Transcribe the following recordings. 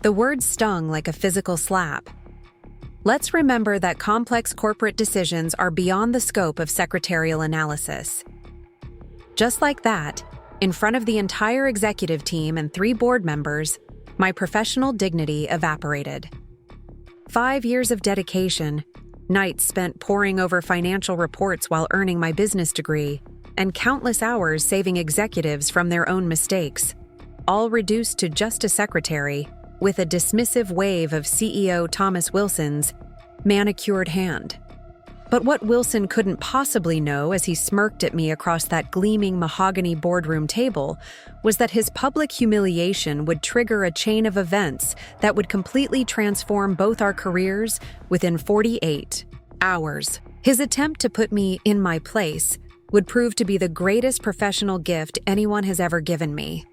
The word stung like a physical slap. Let's remember that complex corporate decisions are beyond the scope of secretarial analysis. Just like that, in front of the entire executive team and 3 board members, my professional dignity evaporated. 5 years of dedication, nights spent poring over financial reports while earning my business degree, and countless hours saving executives from their own mistakes, all reduced to just a secretary with a dismissive wave of CEO Thomas Wilson's manicured hand. But what Wilson couldn't possibly know as he smirked at me across that gleaming mahogany boardroom table was that his public humiliation would trigger a chain of events that would completely transform both our careers within 48 hours. His attempt to put me in my place would prove to be the greatest professional gift anyone has ever given me.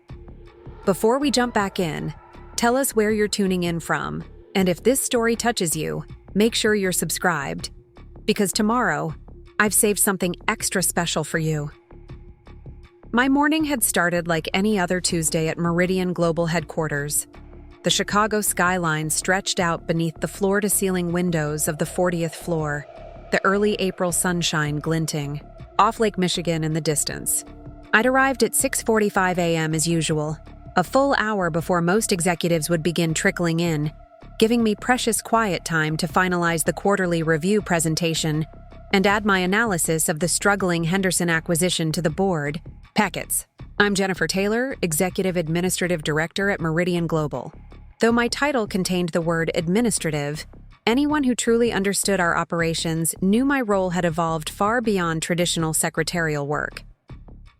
Before we jump back in, tell us where you're tuning in from, and if this story touches you, make sure you're subscribed, because tomorrow, I've saved something extra special for you. My morning had started like any other Tuesday at Meridian Global headquarters. The Chicago skyline stretched out beneath the floor-to-ceiling windows of the 40th floor, the early April sunshine glinting, off Lake Michigan in the distance. I'd arrived at 6:45 a.m. as usual, a full hour before most executives would begin trickling in, giving me precious quiet time to finalize the quarterly review presentation and add my analysis of the struggling Henderson acquisition to the board packets. I'm Jennifer Taylor, Executive Administrative Director at Meridian Global. Though my title contained the word administrative, anyone who truly understood our operations knew my role had evolved far beyond traditional secretarial work.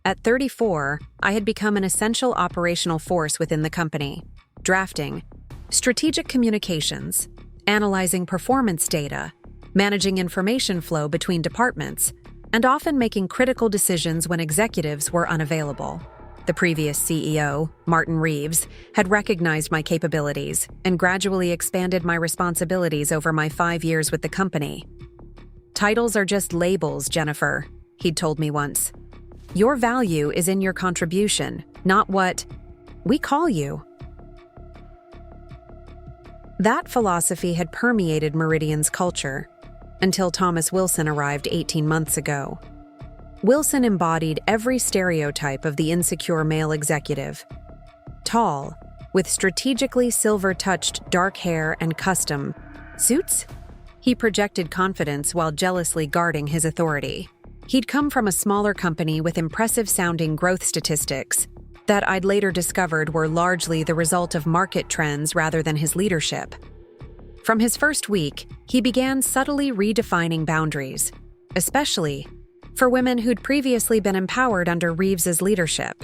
At 34, I had become an essential operational force within the company, drafting strategic communications, analyzing performance data, managing information flow between departments, and often making critical decisions when executives were unavailable. The previous CEO, Martin Reeves, had recognized my capabilities and gradually expanded my responsibilities over my 5 years with the company. "Titles are just labels, Jennifer," he'd told me once. "Your value is in your contribution, not what we call you." That philosophy had permeated Meridian's culture until Thomas Wilson arrived 18 months ago. Wilson embodied every stereotype of the insecure male executive. Tall, with strategically silver-touched dark hair and custom suits, he projected confidence while jealously guarding his authority. He'd come from a smaller company with impressive-sounding growth statistics that I'd later discovered were largely the result of market trends rather than his leadership. From his first week, he began subtly redefining boundaries, especially for women who'd previously been empowered under Reeves's leadership.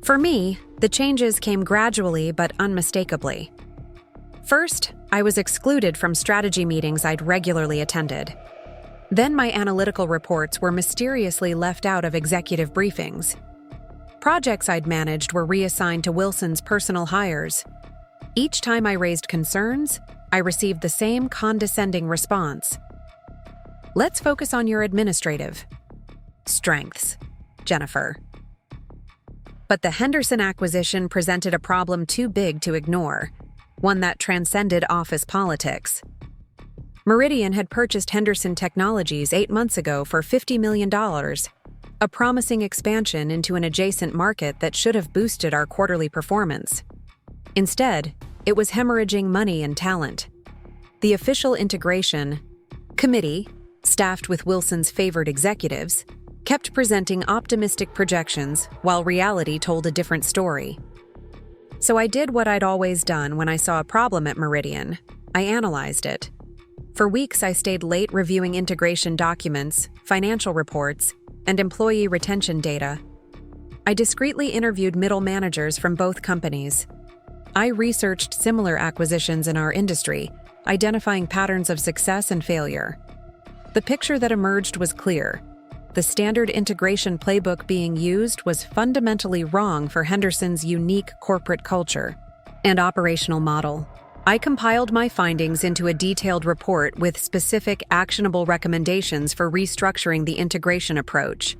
For me, the changes came gradually but unmistakably. First, I was excluded from strategy meetings I'd regularly attended. Then my analytical reports were mysteriously left out of executive briefings. Projects I'd managed were reassigned to Wilson's personal hires. Each time I raised concerns, I received the same condescending response. "Let's focus on your administrative strengths, Jennifer." But the Henderson acquisition presented a problem too big to ignore, one that transcended office politics. Meridian had purchased Henderson Technologies 8 months ago for $50 million, a promising expansion into an adjacent market that should have boosted our quarterly performance. Instead, it was hemorrhaging money and talent. The official integration committee, staffed with Wilson's favored executives, kept presenting optimistic projections while reality told a different story. So I did what I'd always done when I saw a problem at Meridian. I analyzed it. For weeks, I stayed late reviewing integration documents, financial reports, and employee retention data. I discreetly interviewed middle managers from both companies. I researched similar acquisitions in our industry, identifying patterns of success and failure. The picture that emerged was clear. The standard integration playbook being used was fundamentally wrong for Henderson's unique corporate culture and operational model. I compiled my findings into a detailed report with specific actionable recommendations for restructuring the integration approach.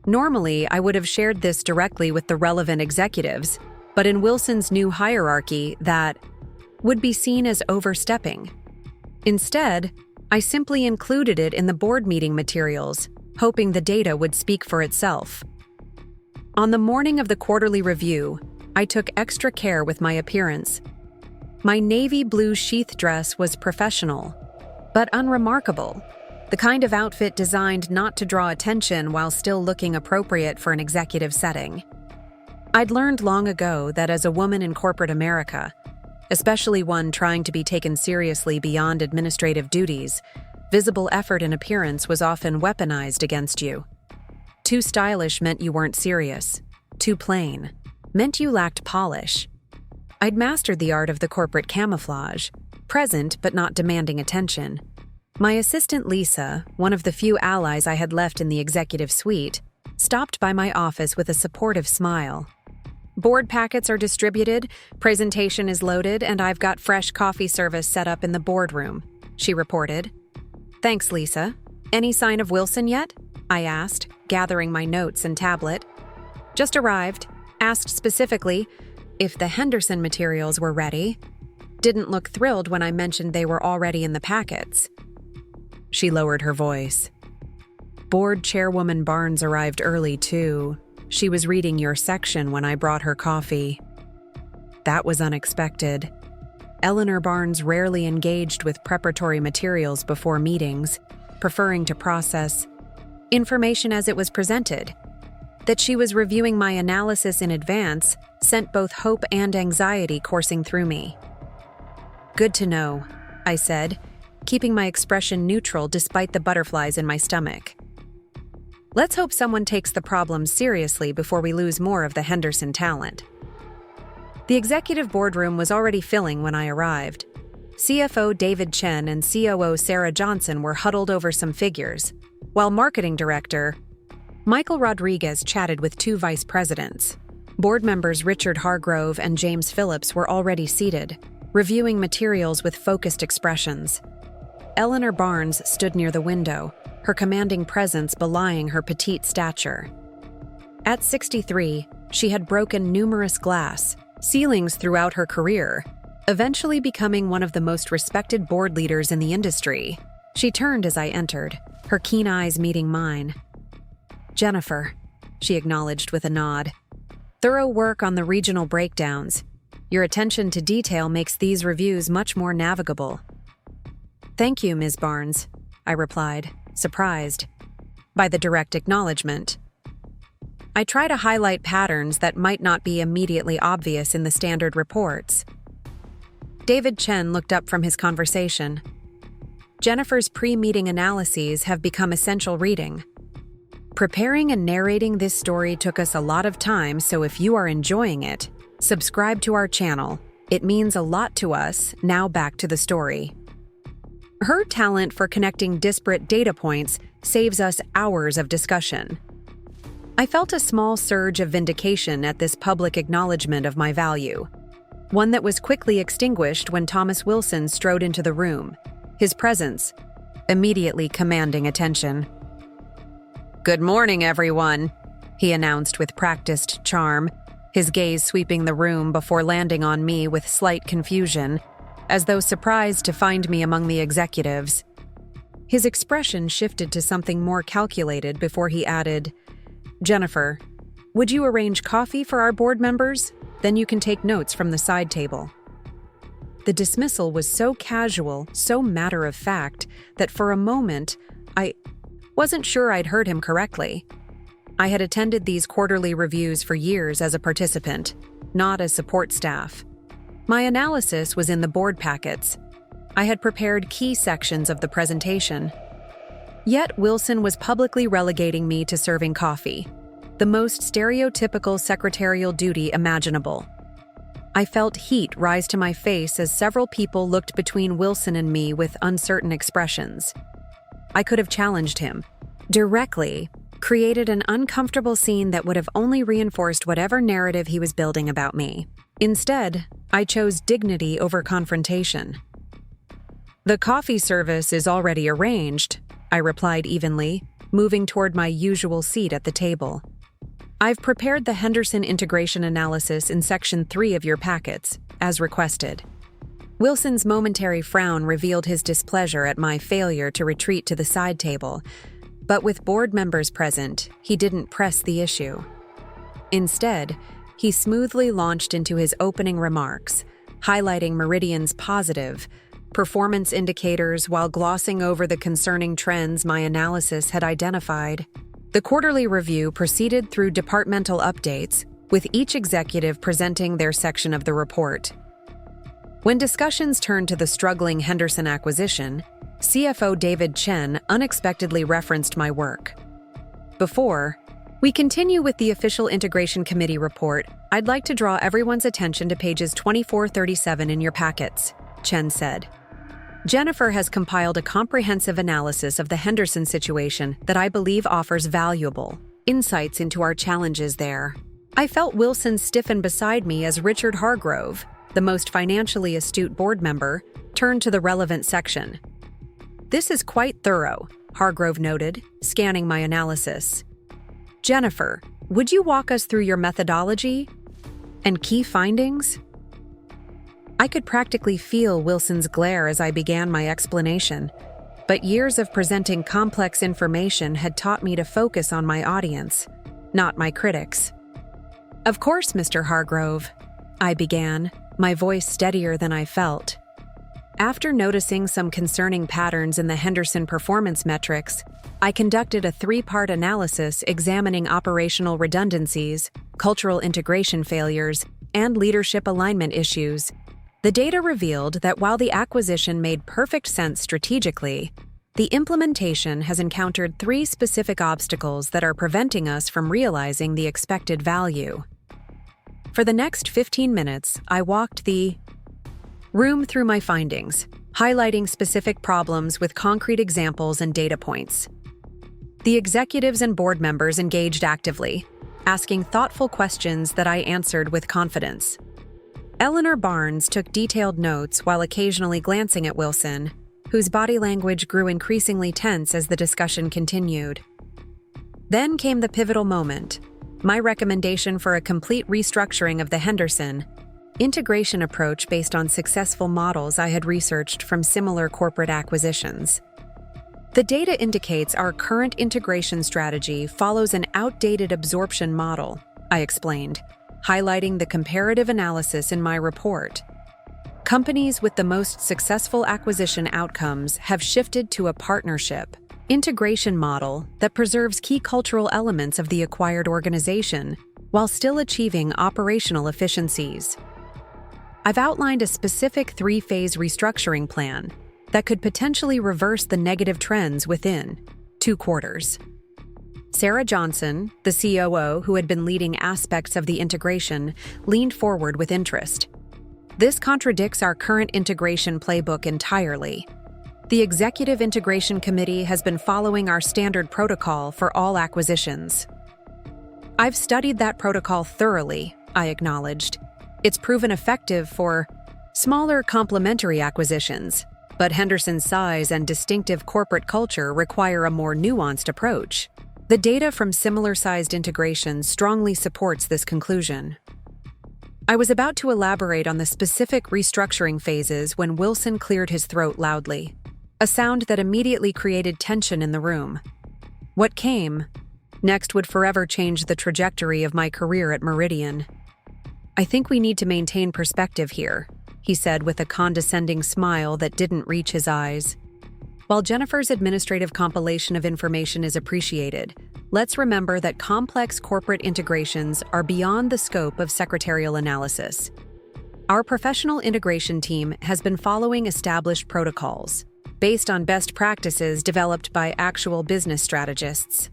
Normally, I would have shared this directly with the relevant executives, But in Wilson's new hierarchy, that would be seen as overstepping. Instead, I simply included it in the board meeting materials, hoping the data would speak for itself. On the morning of the quarterly review, I took extra care with my appearance. My navy blue sheath dress was professional, but unremarkable, the kind of outfit designed not to draw attention while still looking appropriate for an executive setting. I'd learned long ago that as a woman in corporate America, especially one trying to be taken seriously beyond administrative duties, visible effort and appearance was often weaponized against you. Too stylish meant you weren't serious. Too plain meant you lacked polish. I'd mastered the art of the corporate camouflage, present but not demanding attention. My assistant Lisa, one of the few allies I had left in the executive suite, stopped by my office with a supportive smile. "Board packets are distributed, presentation is loaded, and I've got fresh coffee service set up in the boardroom," she reported. "Thanks, Lisa. Any sign of Wilson yet?" I asked, gathering my notes and tablet. "Just arrived. Asked specifically if the Henderson materials were ready. Didn't look thrilled when I mentioned they were already in the packets." She lowered her voice. "Board Chairwoman Barnes arrived early, too. She was reading your section when I brought her coffee." That was unexpected. Eleanor Barnes rarely engaged with preparatory materials before meetings, preferring to process information as it was presented. That she was reviewing my analysis in advance sent both hope and anxiety coursing through me. "Good to know," I said, keeping my expression neutral despite the butterflies in my stomach. "Let's hope someone takes the problem seriously before we lose more of the Henderson talent." The executive boardroom was already filling when I arrived. CFO David Chen and COO Sarah Johnson were huddled over some figures, while marketing director Michael Rodriguez chatted with two vice presidents. Board members Richard Hargrove and James Phillips were already seated, reviewing materials with focused expressions. Eleanor Barnes stood near the window, her commanding presence belying her petite stature. At 63, she had broken numerous glass ceilings throughout her career, eventually becoming one of the most respected board leaders in the industry. She turned as I entered, her keen eyes meeting mine. "Jennifer," she acknowledged with a nod. "Thorough work on the regional breakdowns. Your attention to detail makes these reviews much more navigable." "Thank you, Ms. Barnes," I replied, surprised by the direct acknowledgement. I try to highlight patterns that might not be immediately obvious in the standard reports. David Chen looked up from his conversation. "Jennifer's pre-meeting analyses have become essential reading. Preparing and narrating this story took us a lot of time, so if you are enjoying it, subscribe to our channel. It means a lot to us. Now back to the story." Her talent for connecting disparate data points saves us hours of discussion. I felt a small surge of vindication at this public acknowledgement of my value, one that was quickly extinguished when Thomas Wilson strode into the room, his presence immediately commanding attention. "Good morning, everyone," he announced with practiced charm, his gaze sweeping the room before landing on me with slight confusion, as though surprised to find me among the executives. His expression shifted to something more calculated before he added, "Jennifer, would you arrange coffee for our board members? Then you can take notes from the side table." The dismissal was so casual, so matter-of-fact, that for a moment, I wasn't sure I'd heard him correctly. I had attended these quarterly reviews for years as a participant, not as support staff. My analysis was in the board packets. I had prepared key sections of the presentation. Yet Wilson was publicly relegating me to serving coffee, the most stereotypical secretarial duty imaginable. I felt heat rise to my face as several people looked between Wilson and me with uncertain expressions. I could have challenged him directly, created an uncomfortable scene that would have only reinforced whatever narrative he was building about me. Instead, I chose dignity over confrontation. "The coffee service is already arranged," I replied evenly, moving toward my usual seat at the table. I've prepared the Henderson integration analysis in Section 3 of your packets, as requested. Wilson's momentary frown revealed his displeasure at my failure to retreat to the side table, but with board members present, he didn't press the issue. Instead, he smoothly launched into his opening remarks, highlighting Meridian's positive performance indicators while glossing over the concerning trends my analysis had identified. The quarterly review proceeded through departmental updates, with each executive presenting their section of the report. When discussions turned to the struggling Henderson acquisition, CFO David Chen unexpectedly referenced my work. Before we continue with the official Integration Committee report, I'd like to draw everyone's attention to pages 24-37 in your packets, Chen said. Jennifer has compiled a comprehensive analysis of the Henderson situation that I believe offers valuable insights into our challenges there. I felt Wilson stiffen beside me as Richard Hargrove, the most financially astute board member, turned to the relevant section. This is quite thorough, Hargrove noted, scanning my analysis. Jennifer, would you walk us through your methodology and key findings? I could practically feel Wilson's glare as I began my explanation, but years of presenting complex information had taught me to focus on my audience, not my critics. Of course, Mr. Hargrove, I began, my voice steadier than I felt. After noticing some concerning patterns in the Henderson performance metrics, I conducted a 3-part analysis examining operational redundancies, cultural integration failures, and leadership alignment issues. The data revealed that while the acquisition made perfect sense strategically, the implementation has encountered 3 specific obstacles that are preventing us from realizing the expected value. For the next 15 minutes, I walked the room through my findings, highlighting specific problems with concrete examples and data points. The executives and board members engaged actively, asking thoughtful questions that I answered with confidence. Eleanor Barnes took detailed notes while occasionally glancing at Wilson, whose body language grew increasingly tense as the discussion continued. Then came the pivotal moment, my recommendation for a complete restructuring of the Henderson integration approach based on successful models I had researched from similar corporate acquisitions. The data indicates our current integration strategy follows an outdated absorption model, I explained, highlighting the comparative analysis in my report. Companies with the most successful acquisition outcomes have shifted to a partnership integration model that preserves key cultural elements of the acquired organization while still achieving operational efficiencies. I've outlined a specific 3-phase restructuring plan that could potentially reverse the negative trends within 2 quarters. Sarah Johnson, the COO who had been leading aspects of the integration, leaned forward with interest. This contradicts our current integration playbook entirely. The Executive Integration Committee has been following our standard protocol for all acquisitions. I've studied that protocol thoroughly, I acknowledged. It's proven effective for smaller complementary acquisitions, but Henderson's size and distinctive corporate culture require a more nuanced approach. The data from similar-sized integrations strongly supports this conclusion. I was about to elaborate on the specific restructuring phases when Wilson cleared his throat loudly, a sound that immediately created tension in the room. What came next would forever change the trajectory of my career at Meridian. I think we need to maintain perspective here, he said with a condescending smile that didn't reach his eyes. While Jennifer's administrative compilation of information is appreciated, let's remember that complex corporate integrations are beyond the scope of secretarial analysis. Our professional integration team has been following established protocols, based on best practices developed by actual business strategists.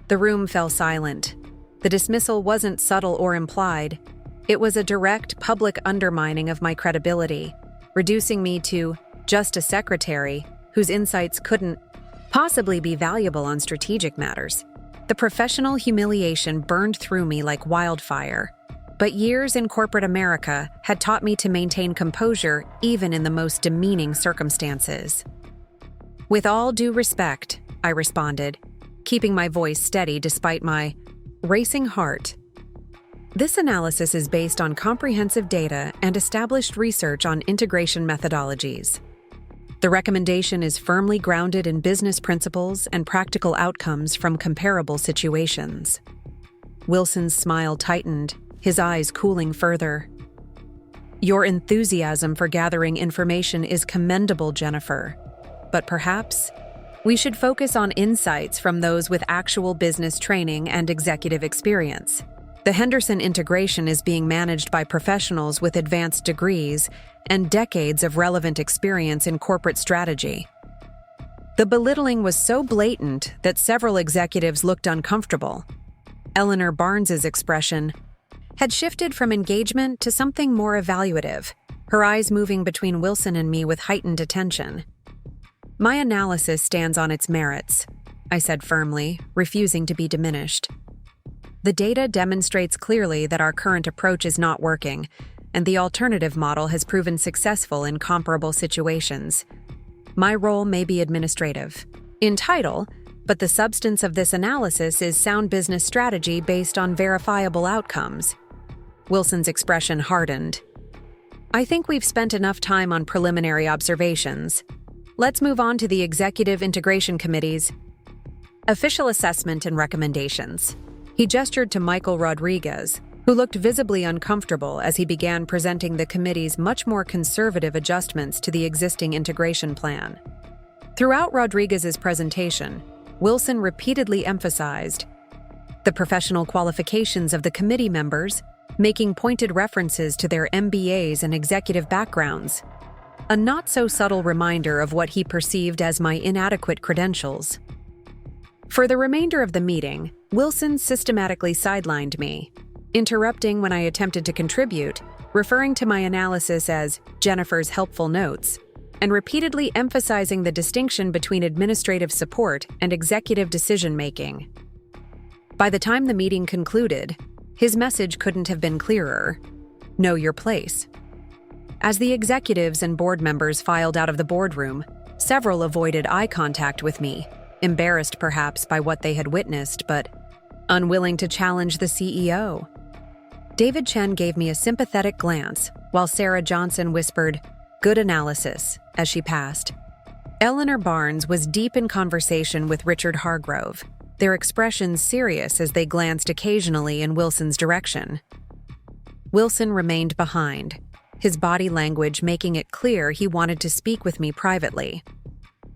The room fell silent. The dismissal wasn't subtle or implied. It was a direct public undermining of my credibility, reducing me to just a secretary whose insights couldn't possibly be valuable on strategic matters. The professional humiliation burned through me like wildfire, but years in corporate America had taught me to maintain composure even in the most demeaning circumstances. With all due respect, I responded, keeping my voice steady despite my Racing heart. This analysis is based on comprehensive data and established research on integration methodologies. The recommendation is firmly grounded in business principles and practical outcomes from comparable situations. Wilson's smile tightened, his eyes cooling further. Your enthusiasm for gathering information is commendable, Jennifer. But perhaps we should focus on insights from those with actual business training and executive experience. The Henderson integration is being managed by professionals with advanced degrees and decades of relevant experience in corporate strategy. The belittling was so blatant that several executives looked uncomfortable. Eleanor Barnes's expression had shifted from engagement to something more evaluative, her eyes moving between Wilson and me with heightened attention. My analysis stands on its merits, I said firmly, refusing to be diminished. The data demonstrates clearly that our current approach is not working, and the alternative model has proven successful in comparable situations. My role may be administrative in title, but the substance of this analysis is sound business strategy based on verifiable outcomes. Wilson's expression hardened. I think we've spent enough time on preliminary observations. Let's move on to the Executive Integration Committee's official assessment and recommendations. He gestured to Michael Rodriguez, who looked visibly uncomfortable as he began presenting the committee's much more conservative adjustments to the existing integration plan. Throughout Rodriguez's presentation, Wilson repeatedly emphasized the professional qualifications of the committee members, making pointed references to their MBAs and executive backgrounds, a not-so-subtle reminder of what he perceived as my inadequate credentials. For the remainder of the meeting, Wilson systematically sidelined me, interrupting when I attempted to contribute, referring to my analysis as Jennifer's helpful notes, and repeatedly emphasizing the distinction between administrative support and executive decision-making. By the time the meeting concluded, his message couldn't have been clearer. Know your place. As the executives and board members filed out of the boardroom, several avoided eye contact with me, embarrassed perhaps by what they had witnessed, but unwilling to challenge the CEO. David Chen gave me a sympathetic glance, while Sarah Johnson whispered, "Good analysis," as she passed. Eleanor Barnes was deep in conversation with Richard Hargrove, their expressions serious as they glanced occasionally in Wilson's direction. Wilson remained behind, his body language making it clear he wanted to speak with me privately.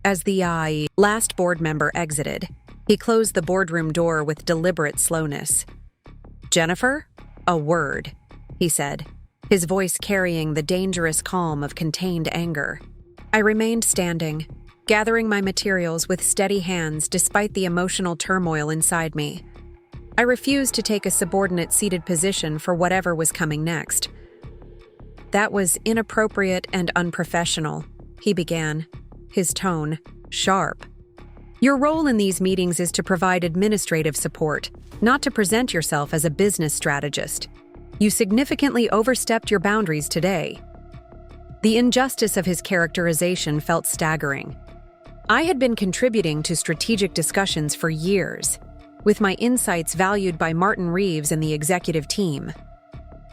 As the last board member exited, he closed the boardroom door with deliberate slowness. "Jennifer, a word," he said, his voice carrying the dangerous calm of contained anger. I remained standing, gathering my materials with steady hands despite the emotional turmoil inside me. I refused to take a subordinate-seated position for whatever was coming next. "That was inappropriate and unprofessional," he began, his tone sharp. "Your role in these meetings is to provide administrative support, not to present yourself as a business strategist. You significantly overstepped your boundaries today." The injustice of his characterization felt staggering. I had been contributing to strategic discussions for years, with my insights valued by Martin Reeves and the executive team.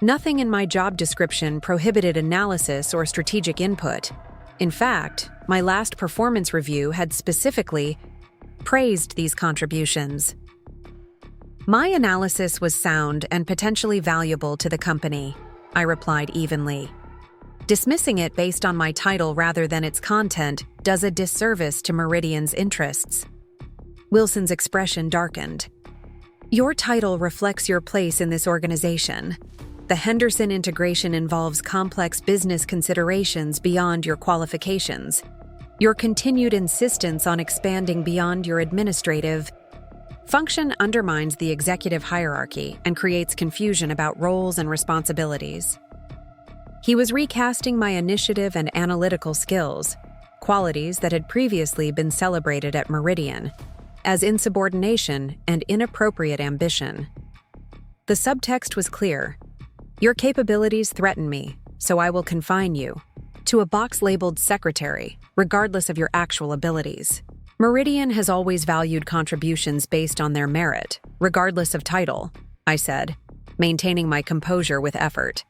Nothing in my job description prohibited analysis or strategic input. In fact, my last performance review had specifically praised these contributions. My analysis was sound and potentially valuable to the company, I replied evenly. Dismissing it based on my title rather than its content does a disservice to Meridian's interests. Wilson's expression darkened. Your title reflects your place in this organization. The Henderson integration involves complex business considerations beyond your qualifications. Your continued insistence on expanding beyond your administrative function undermines the executive hierarchy and creates confusion about roles and responsibilities. He was recasting my initiative and analytical skills, qualities that had previously been celebrated at Meridian, as insubordination and inappropriate ambition. The subtext was clear. Your capabilities threaten me, so I will confine you to a box labeled secretary, regardless of your actual abilities. Meridian has always valued contributions based on their merit, regardless of title, I said, maintaining my composure with effort.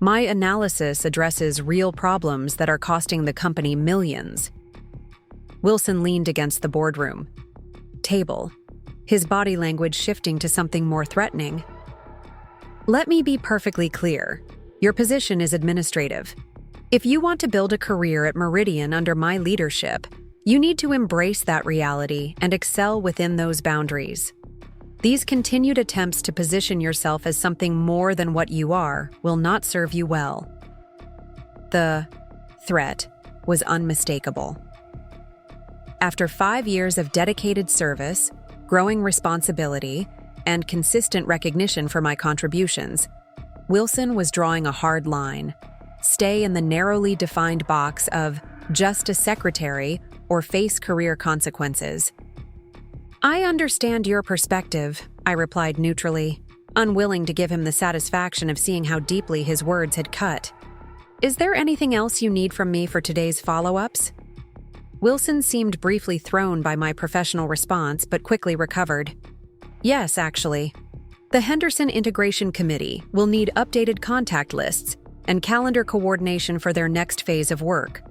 My analysis addresses real problems that are costing the company millions. Wilson leaned against the boardroom table, his body language shifting to something more threatening. Let me be perfectly clear. Your position is administrative. If you want to build a career at Meridian under my leadership, you need to embrace that reality and excel within those boundaries. These continued attempts to position yourself as something more than what you are will not serve you well. The threat was unmistakable. After 5 years of dedicated service, growing responsibility, and consistent recognition for my contributions, Wilson was drawing a hard line. Stay in the narrowly defined box of just a secretary or face career consequences. I understand your perspective, I replied neutrally, unwilling to give him the satisfaction of seeing how deeply his words had cut. Is there anything else you need from me for today's follow-ups? Wilson seemed briefly thrown by my professional response, but quickly recovered. Yes, actually. The Henderson Integration Committee will need updated contact lists and calendar coordination for their next phase of work.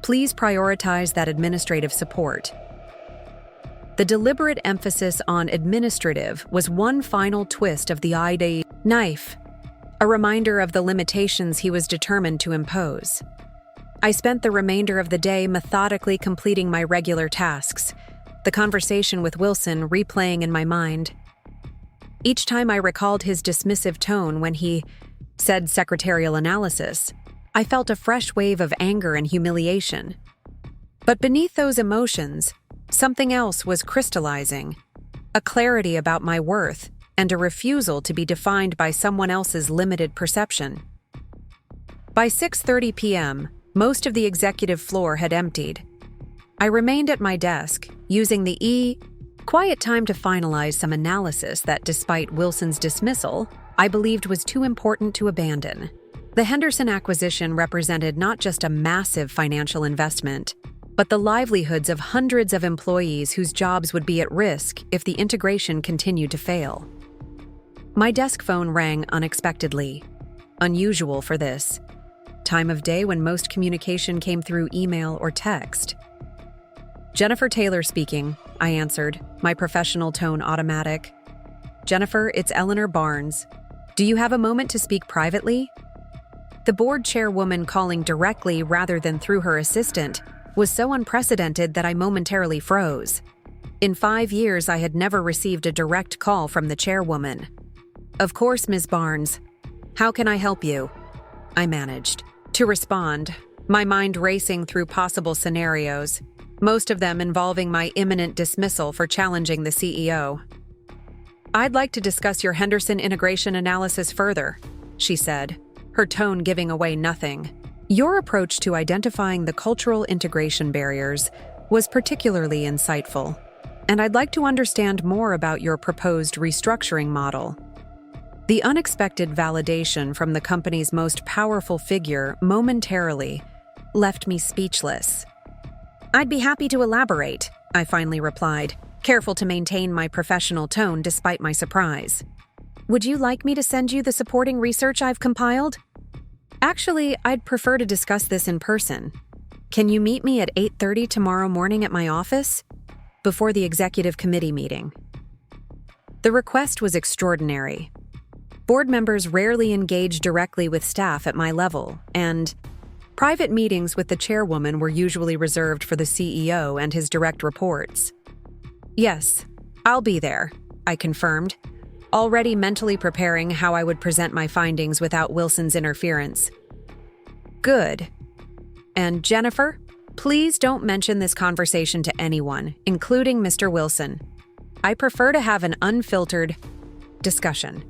Please prioritize that administrative support. The deliberate emphasis on administrative was one final twist of the ID knife, a reminder of the limitations he was determined to impose. I spent the remainder of the day methodically completing my regular tasks, the conversation with Wilson replaying in my mind. Each time I recalled his dismissive tone when he said secretarial analysis, I felt a fresh wave of anger and humiliation. But beneath those emotions, something else was crystallizing, a clarity about my worth and a refusal to be defined by someone else's limited perception. By 6:30 p.m., most of the executive floor had emptied. I remained at my desk, using the quiet time to finalize some analysis that, despite Wilson's dismissal, I believed was too important to abandon. The Henderson acquisition represented not just a massive financial investment, but the livelihoods of hundreds of employees whose jobs would be at risk if the integration continued to fail. My desk phone rang unexpectedly, unusual for this time of day when most communication came through email or text. Jennifer Taylor speaking, I answered, my professional tone automatic. Jennifer, it's Eleanor Barnes. Do you have a moment to speak privately? The board chairwoman calling directly rather than through her assistant was so unprecedented that I momentarily froze. In 5 years, I had never received a direct call from the chairwoman. Of course, Ms. Barnes. How can I help you? I managed to respond, my mind racing through possible scenarios, most of them involving my imminent dismissal for challenging the CEO. I'd like to discuss your Henderson integration analysis further, she said, her tone giving away nothing. Your approach to identifying the cultural integration barriers was particularly insightful, and I'd like to understand more about your proposed restructuring model. The unexpected validation from the company's most powerful figure momentarily left me speechless. I'd be happy to elaborate, I finally replied, careful to maintain my professional tone despite my surprise. Would you like me to send you the supporting research I've compiled? Actually, I'd prefer to discuss this in person. Can you meet me at 8:30 tomorrow morning at my office? Before the executive committee meeting. The request was extraordinary. Board members rarely engage directly with staff at my level, and private meetings with the chairwoman were usually reserved for the CEO and his direct reports. Yes, I'll be there, I confirmed, already mentally preparing how I would present my findings without Wilson's interference. Good. And Jennifer, please don't mention this conversation to anyone, including Mr. Wilson. I prefer to have an unfiltered discussion.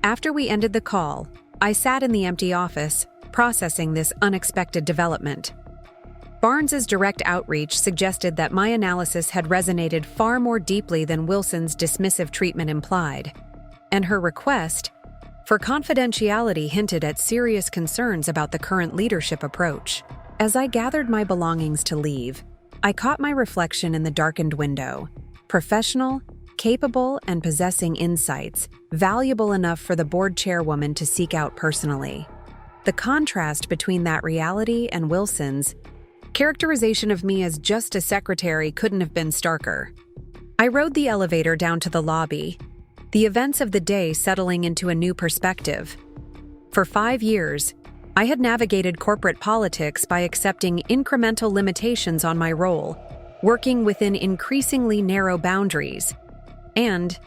After we ended the call, I sat in the empty office, processing this unexpected development. Barnes's direct outreach suggested that my analysis had resonated far more deeply than Wilson's dismissive treatment implied, and her request for confidentiality hinted at serious concerns about the current leadership approach. As I gathered my belongings to leave, I caught my reflection in the darkened window. Professional, capable, and possessing insights, valuable enough for the board chairwoman to seek out personally. The contrast between that reality and Wilson's characterization of me as just a secretary couldn't have been starker. I rode the elevator down to the lobby, the events of the day settling into a new perspective. For 5 years, I had navigated corporate politics by accepting incremental limitations on my role, working within increasingly narrow boundaries, and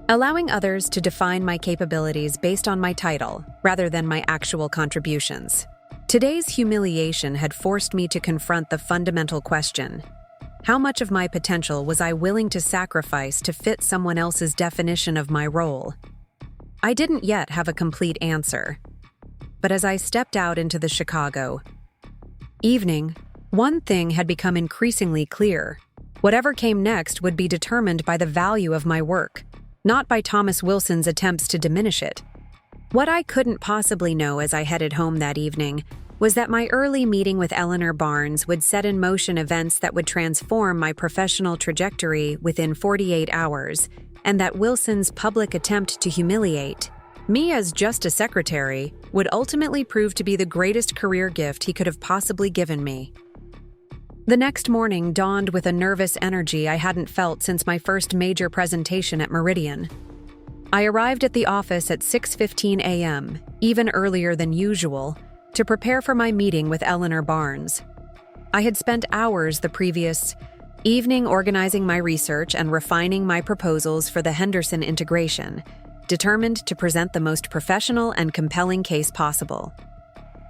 allowing others to define my capabilities based on my title rather than my actual contributions. Today's humiliation had forced me to confront the fundamental question: how much of my potential was I willing to sacrifice to fit someone else's definition of my role? I didn't yet have a complete answer. But as I stepped out into the Chicago evening, one thing had become increasingly clear. Whatever came next would be determined by the value of my work, not by Thomas Wilson's attempts to diminish it. What I couldn't possibly know as I headed home that evening was that my early meeting with Eleanor Barnes would set in motion events that would transform my professional trajectory within 48 hours, and that Wilson's public attempt to humiliate me as just a secretary would ultimately prove to be the greatest career gift he could have possibly given me. The next morning dawned with a nervous energy I hadn't felt since my first major presentation at Meridian. I arrived at the office at 6:15 a.m., even earlier than usual, to prepare for my meeting with Eleanor Barnes. I had spent hours the previous evening organizing my research and refining my proposals for the Henderson integration, determined to present the most professional and compelling case possible.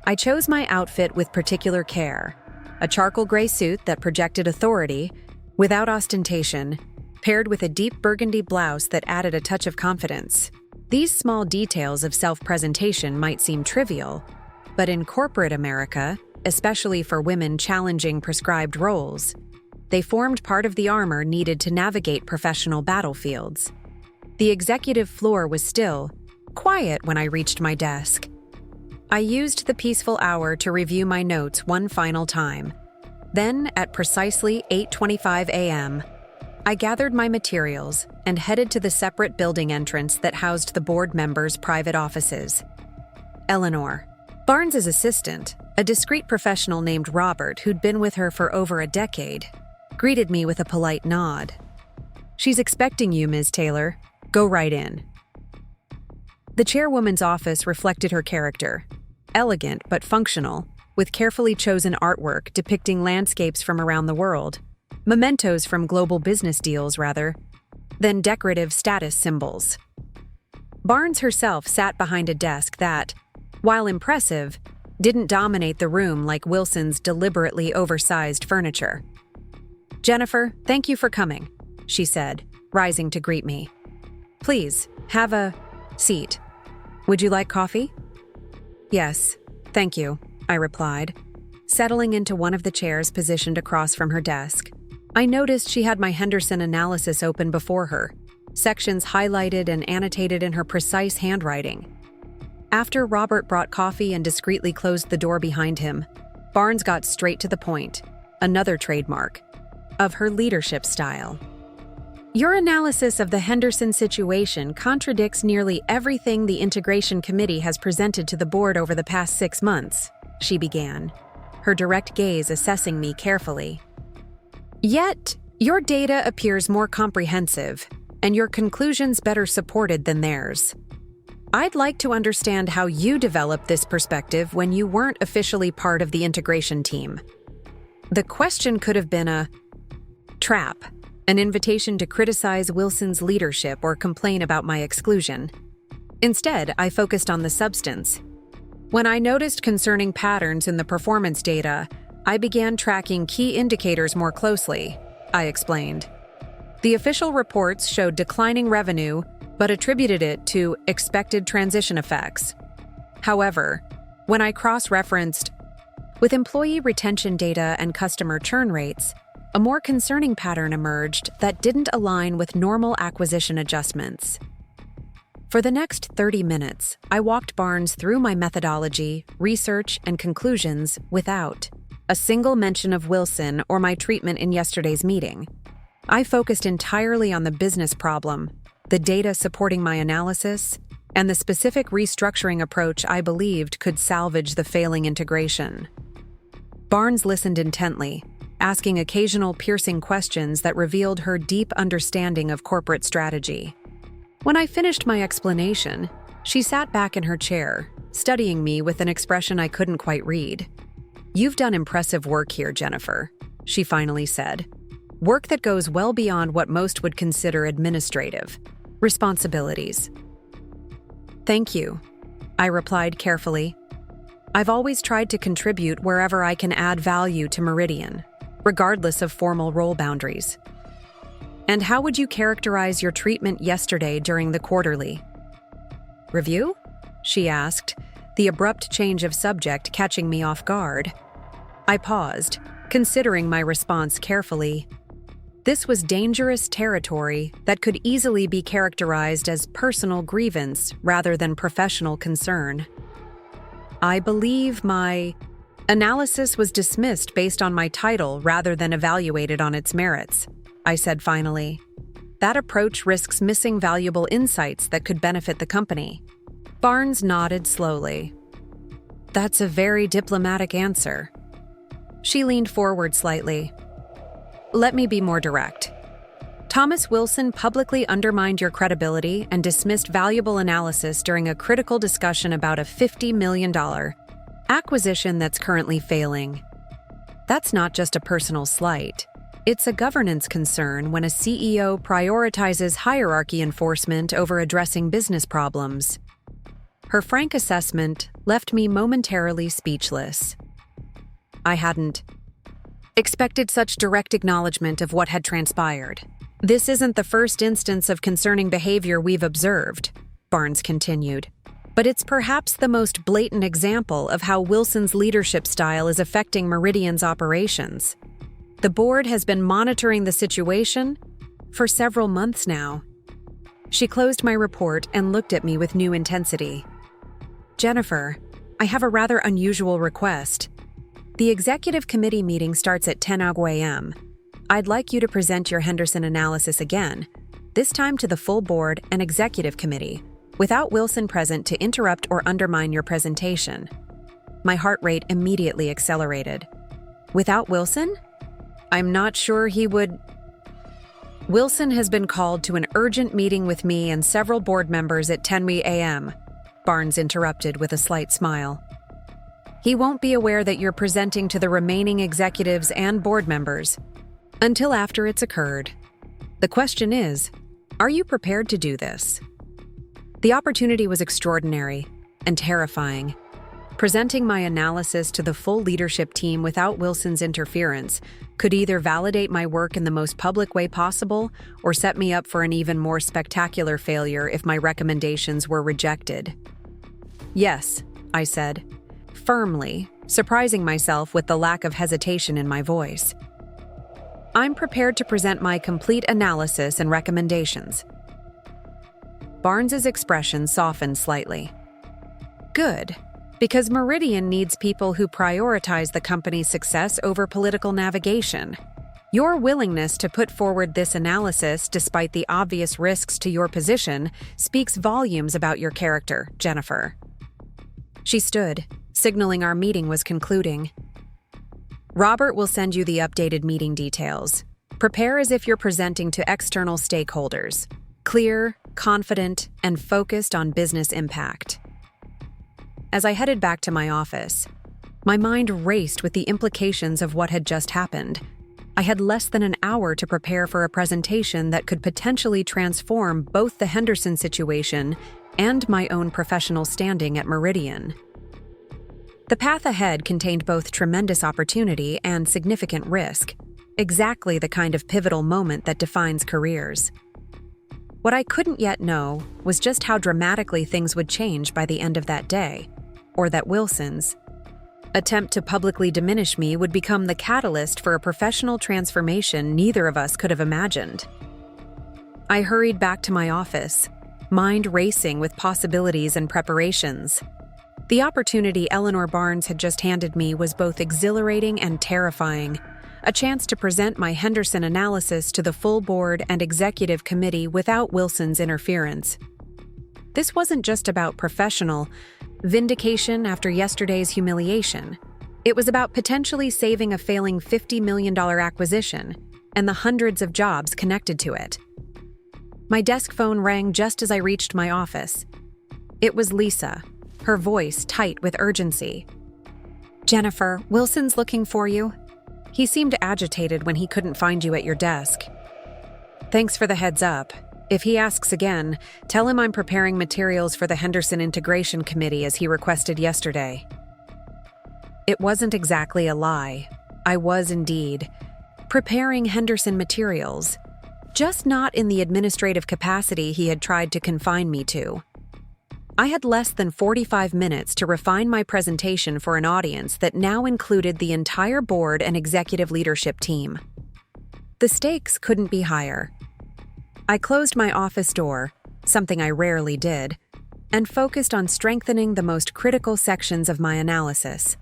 I chose my outfit with particular care: a charcoal gray suit that projected authority without ostentation, paired with a deep burgundy blouse that added a touch of confidence. These small details of self-presentation might seem trivial, but in corporate America, especially for women challenging prescribed roles, they formed part of the armor needed to navigate professional battlefields. The executive floor was still quiet when I reached my desk. I used the peaceful hour to review my notes one final time. Then, at precisely 8:25 a.m., I gathered my materials and headed to the separate building entrance that housed the board members' private offices. Eleanor, Barnes's assistant, a discreet professional named Robert who'd been with her for over a decade, greeted me with a polite nod. "She's expecting you, Ms. Taylor. Go right in." The chairwoman's office reflected her character: elegant but functional, with carefully chosen artwork depicting landscapes from around the world, mementos from global business deals, rather, than decorative status symbols. Barnes herself sat behind a desk that, while impressive, didn't dominate the room like Wilson's deliberately oversized furniture. "Jennifer, thank you for coming," she said, rising to greet me. "Please, have a seat. Would you like coffee?" "Yes, thank you," I replied, settling into one of the chairs positioned across from her desk. I noticed she had my Henderson analysis open before her, sections highlighted and annotated in her precise handwriting. After Robert brought coffee and discreetly closed the door behind him, Barnes got straight to the point, another trademark of her leadership style. "Your analysis of the Henderson situation contradicts nearly everything the Integration Committee has presented to the board over the past 6 months, she began, her direct gaze assessing me carefully. "Yet, your data appears more comprehensive, and your conclusions better supported than theirs. I'd like to understand how you developed this perspective when you weren't officially part of the integration team." The question could have been a trap, an invitation to criticize Wilson's leadership or complain about my exclusion. Instead, I focused on the substance. When I noticed concerning patterns in the performance data, I began tracking key indicators more closely, I explained. The official reports showed declining revenue, but attributed it to expected transition effects. However, when I cross-referenced with employee retention data and customer churn rates, a more concerning pattern emerged that didn't align with normal acquisition adjustments. For the next 30 minutes, I walked Barnes through my methodology, research, and conclusions without a single mention of Wilson or my treatment in yesterday's meeting. I focused entirely on the business problem, the data supporting my analysis, and the specific restructuring approach I believed could salvage the failing integration. Barnes listened intently, asking occasional piercing questions that revealed her deep understanding of corporate strategy. When I finished my explanation, she sat back in her chair, studying me with an expression I couldn't quite read. "You've done impressive work here, Jennifer," she finally said. "Work that goes well beyond what most would consider administrative responsibilities." "Thank you," I replied carefully. "I've always tried to contribute wherever I can add value to Meridian, regardless of formal role boundaries." "And how would you characterize your treatment yesterday during the quarterly review?" she asked, the abrupt change of subject catching me off guard. I paused, considering my response carefully. This was dangerous territory that could easily be characterized as personal grievance rather than professional concern. "I believe my analysis was dismissed based on my title rather than evaluated on its merits," I said finally. "That approach risks missing valuable insights that could benefit the company." Barnes nodded slowly. "That's a very diplomatic answer." She leaned forward slightly. "Let me be more direct. Thomas Wilson publicly undermined your credibility and dismissed valuable analysis during a critical discussion about a $50 million acquisition that's currently failing. That's not just a personal slight. It's a governance concern when a CEO prioritizes hierarchy enforcement over addressing business problems." Her frank assessment left me momentarily speechless. I hadn't expected such direct acknowledgement of what had transpired. "This isn't the first instance of concerning behavior we've observed," Barnes continued, "but it's perhaps the most blatant example of how Wilson's leadership style is affecting Meridian's operations. The board has been monitoring the situation for several months now." She closed my report and looked at me with new intensity. "Jennifer, I have a rather unusual request. The executive committee meeting starts at 10 a.m. I'd like you to present your Henderson analysis again, this time to the full board and executive committee, without Wilson present to interrupt or undermine your presentation." My heart rate immediately accelerated. "Without Wilson? I'm not sure he would—" "Wilson has been called to an urgent meeting with me and several board members at 10 a.m., Barnes interrupted with a slight smile. "He won't be aware that you're presenting to the remaining executives and board members until after it's occurred. The question is, are you prepared to do this?" The opportunity was extraordinary and terrifying. Presenting my analysis to the full leadership team without Wilson's interference could either validate my work in the most public way possible or set me up for an even more spectacular failure if my recommendations were rejected. "Yes," I said, firmly, surprising myself with the lack of hesitation in my voice. "I'm prepared to present my complete analysis and recommendations." Barnes's expression softened slightly. "Good, because Meridian needs people who prioritize the company's success over political navigation. Your willingness to put forward this analysis despite the obvious risks to your position speaks volumes about your character, Jennifer." She stood, signaling our meeting was concluding. "Robert will send you the updated meeting details. Prepare as if you're presenting to external stakeholders. Clear, confident, and focused on business impact." As I headed back to my office, my mind raced with the implications of what had just happened. I had less than an hour to prepare for a presentation that could potentially transform both the Henderson situation and my own professional standing at Meridian. The path ahead contained both tremendous opportunity and significant risk, exactly the kind of pivotal moment that defines careers. What I couldn't yet know was just how dramatically things would change by the end of that day, or that Wilson's attempt to publicly diminish me would become the catalyst for a professional transformation neither of us could have imagined. I hurried back to my office, mind racing with possibilities and preparations. The opportunity Eleanor Barnes had just handed me was both exhilarating and terrifying, a chance to present my Henderson analysis to the full board and executive committee without Wilson's interference. This wasn't just about professional vindication after yesterday's humiliation. It was about potentially saving a failing $50 million acquisition and the hundreds of jobs connected to it. My desk phone rang just as I reached my office. It was Lisa, her voice tight with urgency. "Jennifer, Wilson's looking for you. He seemed agitated when he couldn't find you at your desk." "Thanks for the heads up. If he asks again, tell him I'm preparing materials for the Henderson Integration Committee as he requested yesterday." It wasn't exactly a lie. I was indeed preparing Henderson materials, just not in the administrative capacity he had tried to confine me to. I had less than 45 minutes to refine my presentation for an audience that now included the entire board and executive leadership team. The stakes couldn't be higher. I closed my office door, something I rarely did, and focused on strengthening the most critical sections of my analysis.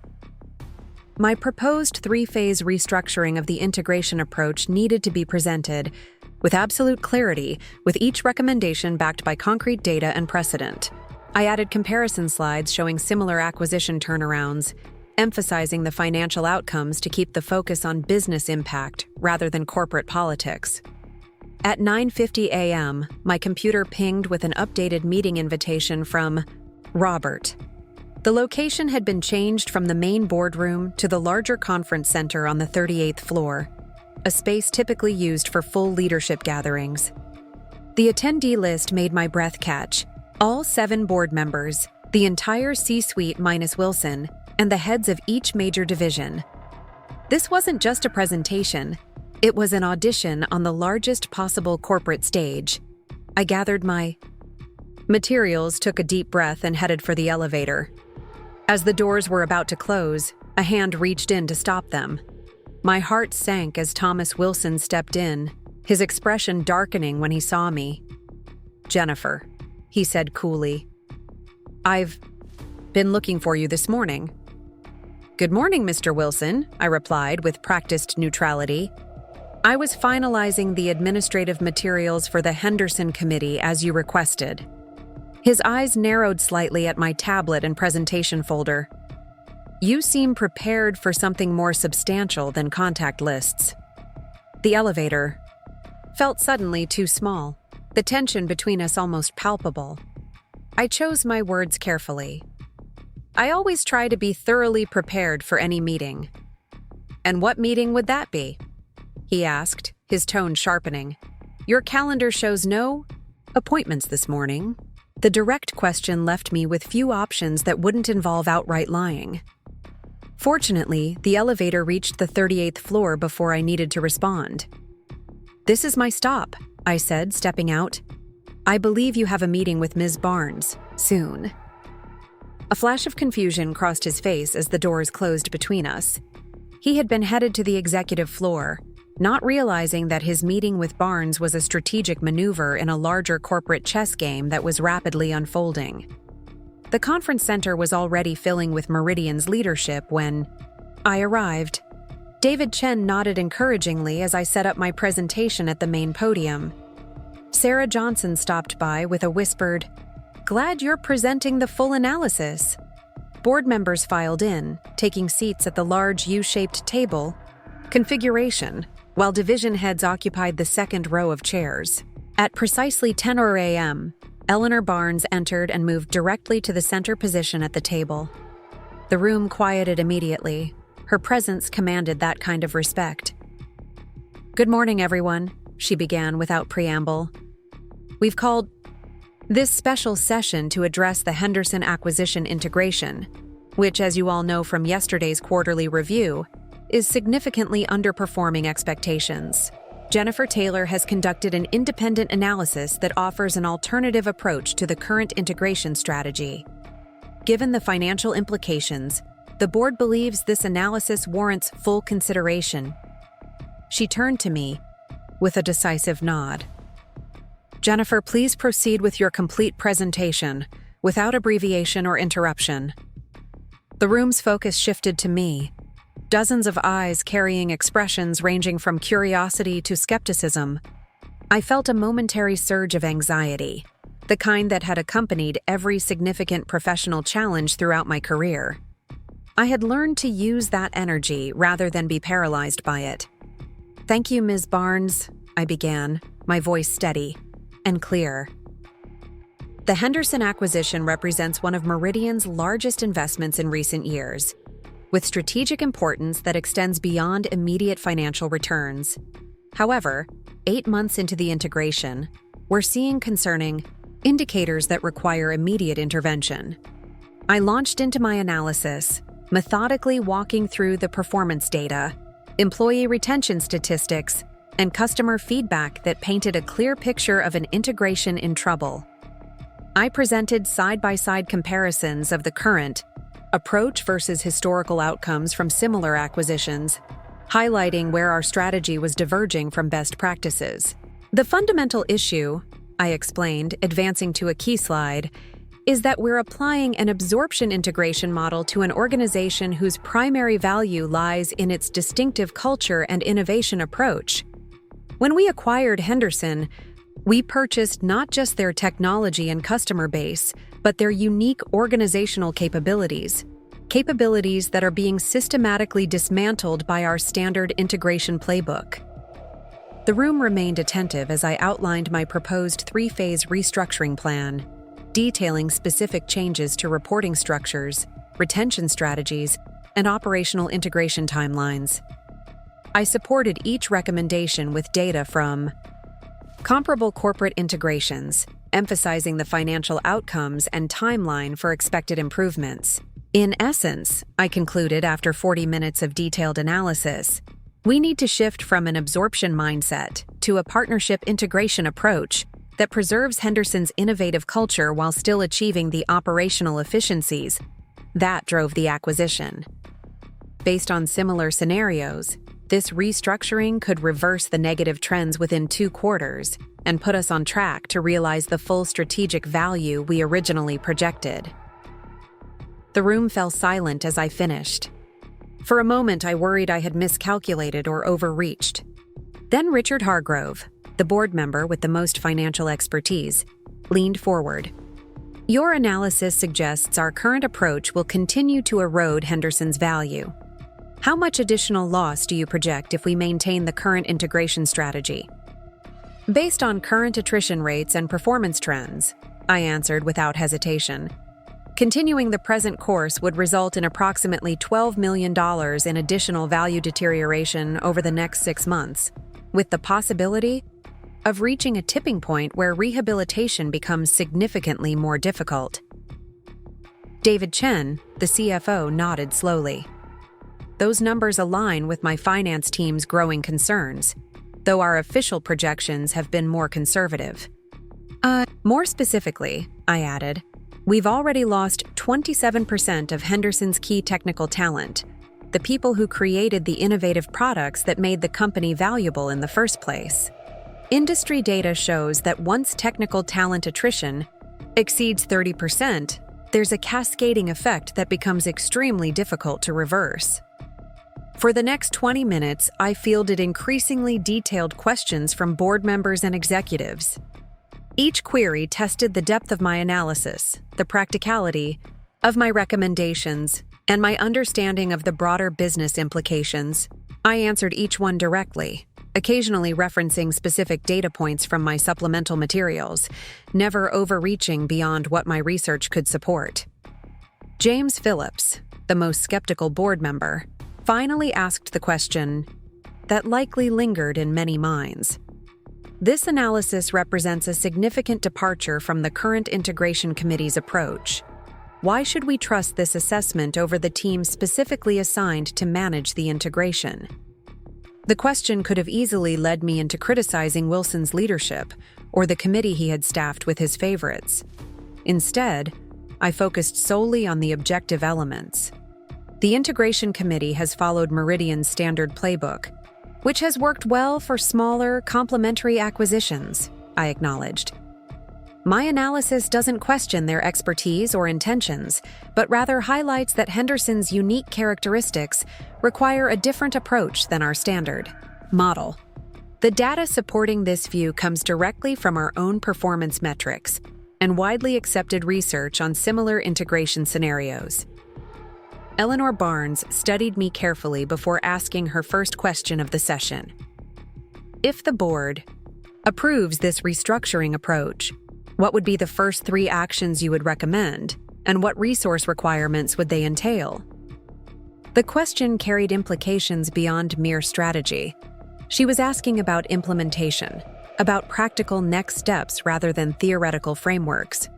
My proposed three-phase restructuring of the integration approach needed to be presented with absolute clarity, with each recommendation backed by concrete data and precedent. I added comparison slides showing similar acquisition turnarounds, emphasizing the financial outcomes to keep the focus on business impact rather than corporate politics. At 9:50 a.m., my computer pinged with an updated meeting invitation from Robert. The location had been changed from the main boardroom to the larger conference center on the 38th floor, a space typically used for full leadership gatherings. The attendee list made my breath catch. All 7 board members, the entire C-suite minus Wilson, and the heads of each major division. This wasn't just a presentation. It was an audition on the largest possible corporate stage. I gathered my materials, took a deep breath, and headed for the elevator. As the doors were about to close, a hand reached in to stop them. My heart sank as Thomas Wilson stepped in, his expression darkening when he saw me. "Jennifer," he said coolly. "I've been looking for you this morning." "Good morning, Mr. Wilson," I replied with practiced neutrality. "I was finalizing the administrative materials for the Henderson Committee as you requested." His eyes narrowed slightly at my tablet and presentation folder. "You seem prepared for something more substantial than contact lists." The elevator felt suddenly too small, the tension between us almost palpable. I chose my words carefully. I always try to be thoroughly prepared for any meeting. "And what meeting would that be?" he asked, his tone sharpening. "Your calendar shows no appointments this morning." The direct question left me with few options that wouldn't involve outright lying. Fortunately, the elevator reached the 38th floor before I needed to respond. "This is my stop," I said, stepping out. "I believe you have a meeting with Ms. Barnes soon." A flash of confusion crossed his face as the doors closed between us. He had been headed to the executive floor, not realizing that his meeting with Barnes was a strategic maneuver in a larger corporate chess game that was rapidly unfolding. The conference center was already filling with Meridian's leadership when I arrived. David Chen nodded encouragingly as I set up my presentation at the main podium. Sarah Johnson stopped by with a whispered, "Glad you're presenting the full analysis." Board members filed in, taking seats at the large U-shaped table configuration, while division heads occupied the second row of chairs. At precisely 10 a.m., Eleanor Barnes entered and moved directly to the center position at the table. The room quieted immediately. Her presence commanded that kind of respect. "Good morning, everyone," she began without preamble. "We've called this special session to address the Henderson acquisition integration, which, as you all know from yesterday's quarterly review, is significantly underperforming expectations. Jennifer Taylor has conducted an independent analysis that offers an alternative approach to the current integration strategy. Given the financial implications, the board believes this analysis warrants full consideration." She turned to me with a decisive nod. "Jennifer, please proceed with your complete presentation, without abbreviation or interruption." The room's focus shifted to me, dozens of eyes carrying expressions ranging from curiosity to skepticism. I felt a momentary surge of anxiety, the kind that had accompanied every significant professional challenge throughout my career. I had learned to use that energy rather than be paralyzed by it. "Thank you, Ms. Barnes," I began, my voice steady and clear. The Henderson acquisition represents one of Meridian's largest investments in recent years, with strategic importance that extends beyond immediate financial returns. However, 8 months into the integration, we're seeing concerning indicators that require immediate intervention. I launched into my analysis, methodically walking through the performance data, employee retention statistics, and customer feedback that painted a clear picture of an integration in trouble. I presented side-by-side comparisons of the current approach versus historical outcomes from similar acquisitions, highlighting where our strategy was diverging from best practices. The fundamental issue, I explained, advancing to a key slide, is that we're applying an absorption integration model to an organization whose primary value lies in its distinctive culture and innovation approach. When we acquired Henderson, we purchased not just their technology and customer base, but their unique organizational capabilities that are being systematically dismantled by our standard integration playbook. The room remained attentive as I outlined my proposed 3-phase restructuring plan, detailing specific changes to reporting structures, retention strategies, and operational integration timelines. I supported each recommendation with data from comparable corporate integrations, emphasizing the financial outcomes and timeline for expected improvements. In essence, I concluded after 40 minutes of detailed analysis, we need to shift from an absorption mindset to a partnership integration approach that preserves Henderson's innovative culture while still achieving the operational efficiencies that drove the acquisition. Based on similar scenarios, this restructuring could reverse the negative trends within 2 quarters and put us on track to realize the full strategic value we originally projected. The room fell silent as I finished. For a moment, I worried I had miscalculated or overreached. Then Richard Hargrove, the board member with the most financial expertise, leaned forward. "Your analysis suggests our current approach will continue to erode Henderson's value. How much additional loss do you project if we maintain the current integration strategy?" "Based on current attrition rates and performance trends," I answered without hesitation, "continuing the present course would result in approximately $12 million in additional value deterioration over the next 6 months, with the possibility of reaching a tipping point where rehabilitation becomes significantly more difficult." David Chen, the CFO, nodded slowly. "Those numbers align with my finance team's growing concerns, though our official projections have been more conservative. More specifically," I added, "we've already lost 27% of Henderson's key technical talent, the people who created the innovative products that made the company valuable in the first place. Industry data shows that once technical talent attrition exceeds 30%, there's a cascading effect that becomes extremely difficult to reverse." For the next 20 minutes, I fielded increasingly detailed questions from board members and executives. Each query tested the depth of my analysis, the practicality of my recommendations, and my understanding of the broader business implications. I answered each one directly, occasionally referencing specific data points from my supplemental materials, never overreaching beyond what my research could support. James Phillips, the most skeptical board member, finally asked the question that likely lingered in many minds. This analysis represents a significant departure from the current integration committee's approach. Why should we trust this assessment over the team specifically assigned to manage the integration? The question could have easily led me into criticizing Wilson's leadership or the committee he had staffed with his favorites. Instead, I focused solely on the objective elements. The Integration Committee has followed Meridian's standard playbook, which has worked well for smaller, complementary acquisitions, I acknowledged. My analysis doesn't question their expertise or intentions, but rather highlights that Henderson's unique characteristics require a different approach than our standard model. The data supporting this view comes directly from our own performance metrics and widely accepted research on similar integration scenarios. Eleanor Barnes studied me carefully before asking her first question of the session. If the board approves this restructuring approach, what would be the first 3 actions you would recommend, and what resource requirements would they entail? The question carried implications beyond mere strategy. She was asking about implementation, about practical next steps rather than theoretical frameworks.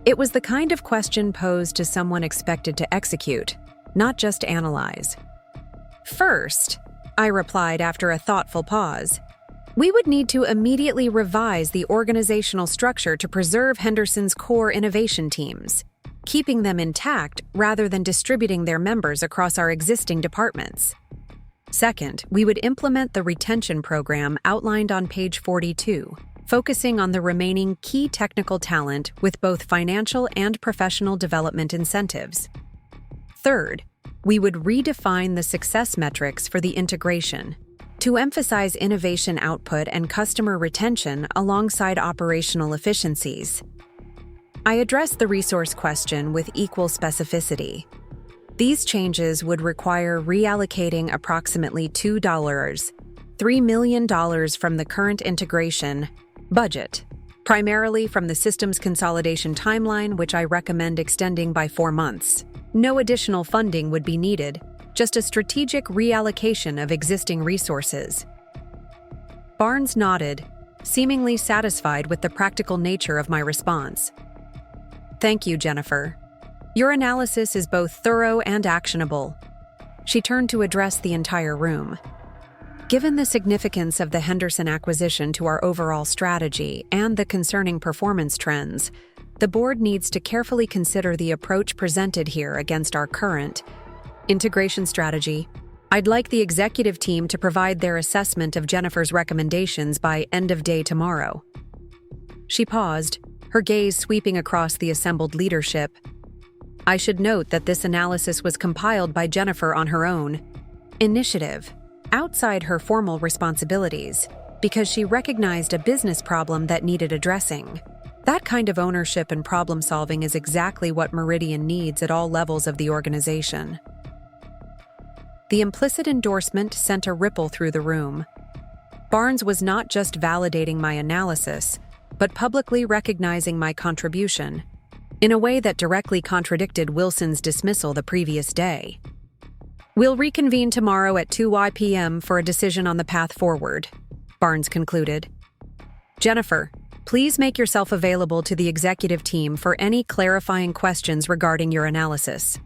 It was the kind of question posed to someone expected to execute, not just analyze. First, I replied after a thoughtful pause, we would need to immediately revise the organizational structure to preserve Henderson's core innovation teams, keeping them intact rather than distributing their members across our existing departments. Second, we would implement the retention program outlined on page 42, focusing on the remaining key technical talent with both financial and professional development incentives. Third, we would redefine the success metrics for the integration to emphasize innovation output and customer retention alongside operational efficiencies. I addressed the resource question with equal specificity. These changes would require reallocating approximately $3 million from the current integration budget, primarily from the systems consolidation timeline, which I recommend extending by 4 months. No additional funding would be needed, just a strategic reallocation of existing resources. Barnes nodded, seemingly satisfied with the practical nature of my response. Thank you, Jennifer. Your analysis is both thorough and actionable. She turned to address the entire room. Given the significance of the Henderson acquisition to our overall strategy and the concerning performance trends, the board needs to carefully consider the approach presented here against our current integration strategy. I'd like the executive team to provide their assessment of Jennifer's recommendations by end of day tomorrow. She paused, her gaze sweeping across the assembled leadership. I should note that this analysis was compiled by Jennifer on her own initiative, outside her formal responsibilities, because she recognized a business problem that needed addressing. That kind of ownership and problem-solving is exactly what Meridian needs at all levels of the organization. The implicit endorsement sent a ripple through the room. Barnes was not just validating my analysis, but publicly recognizing my contribution, in a way that directly contradicted Wilson's dismissal the previous day. We'll reconvene tomorrow at 2 p.m. for a decision on the path forward, Barnes concluded. Jennifer, please make yourself available to the executive team for any clarifying questions regarding your analysis.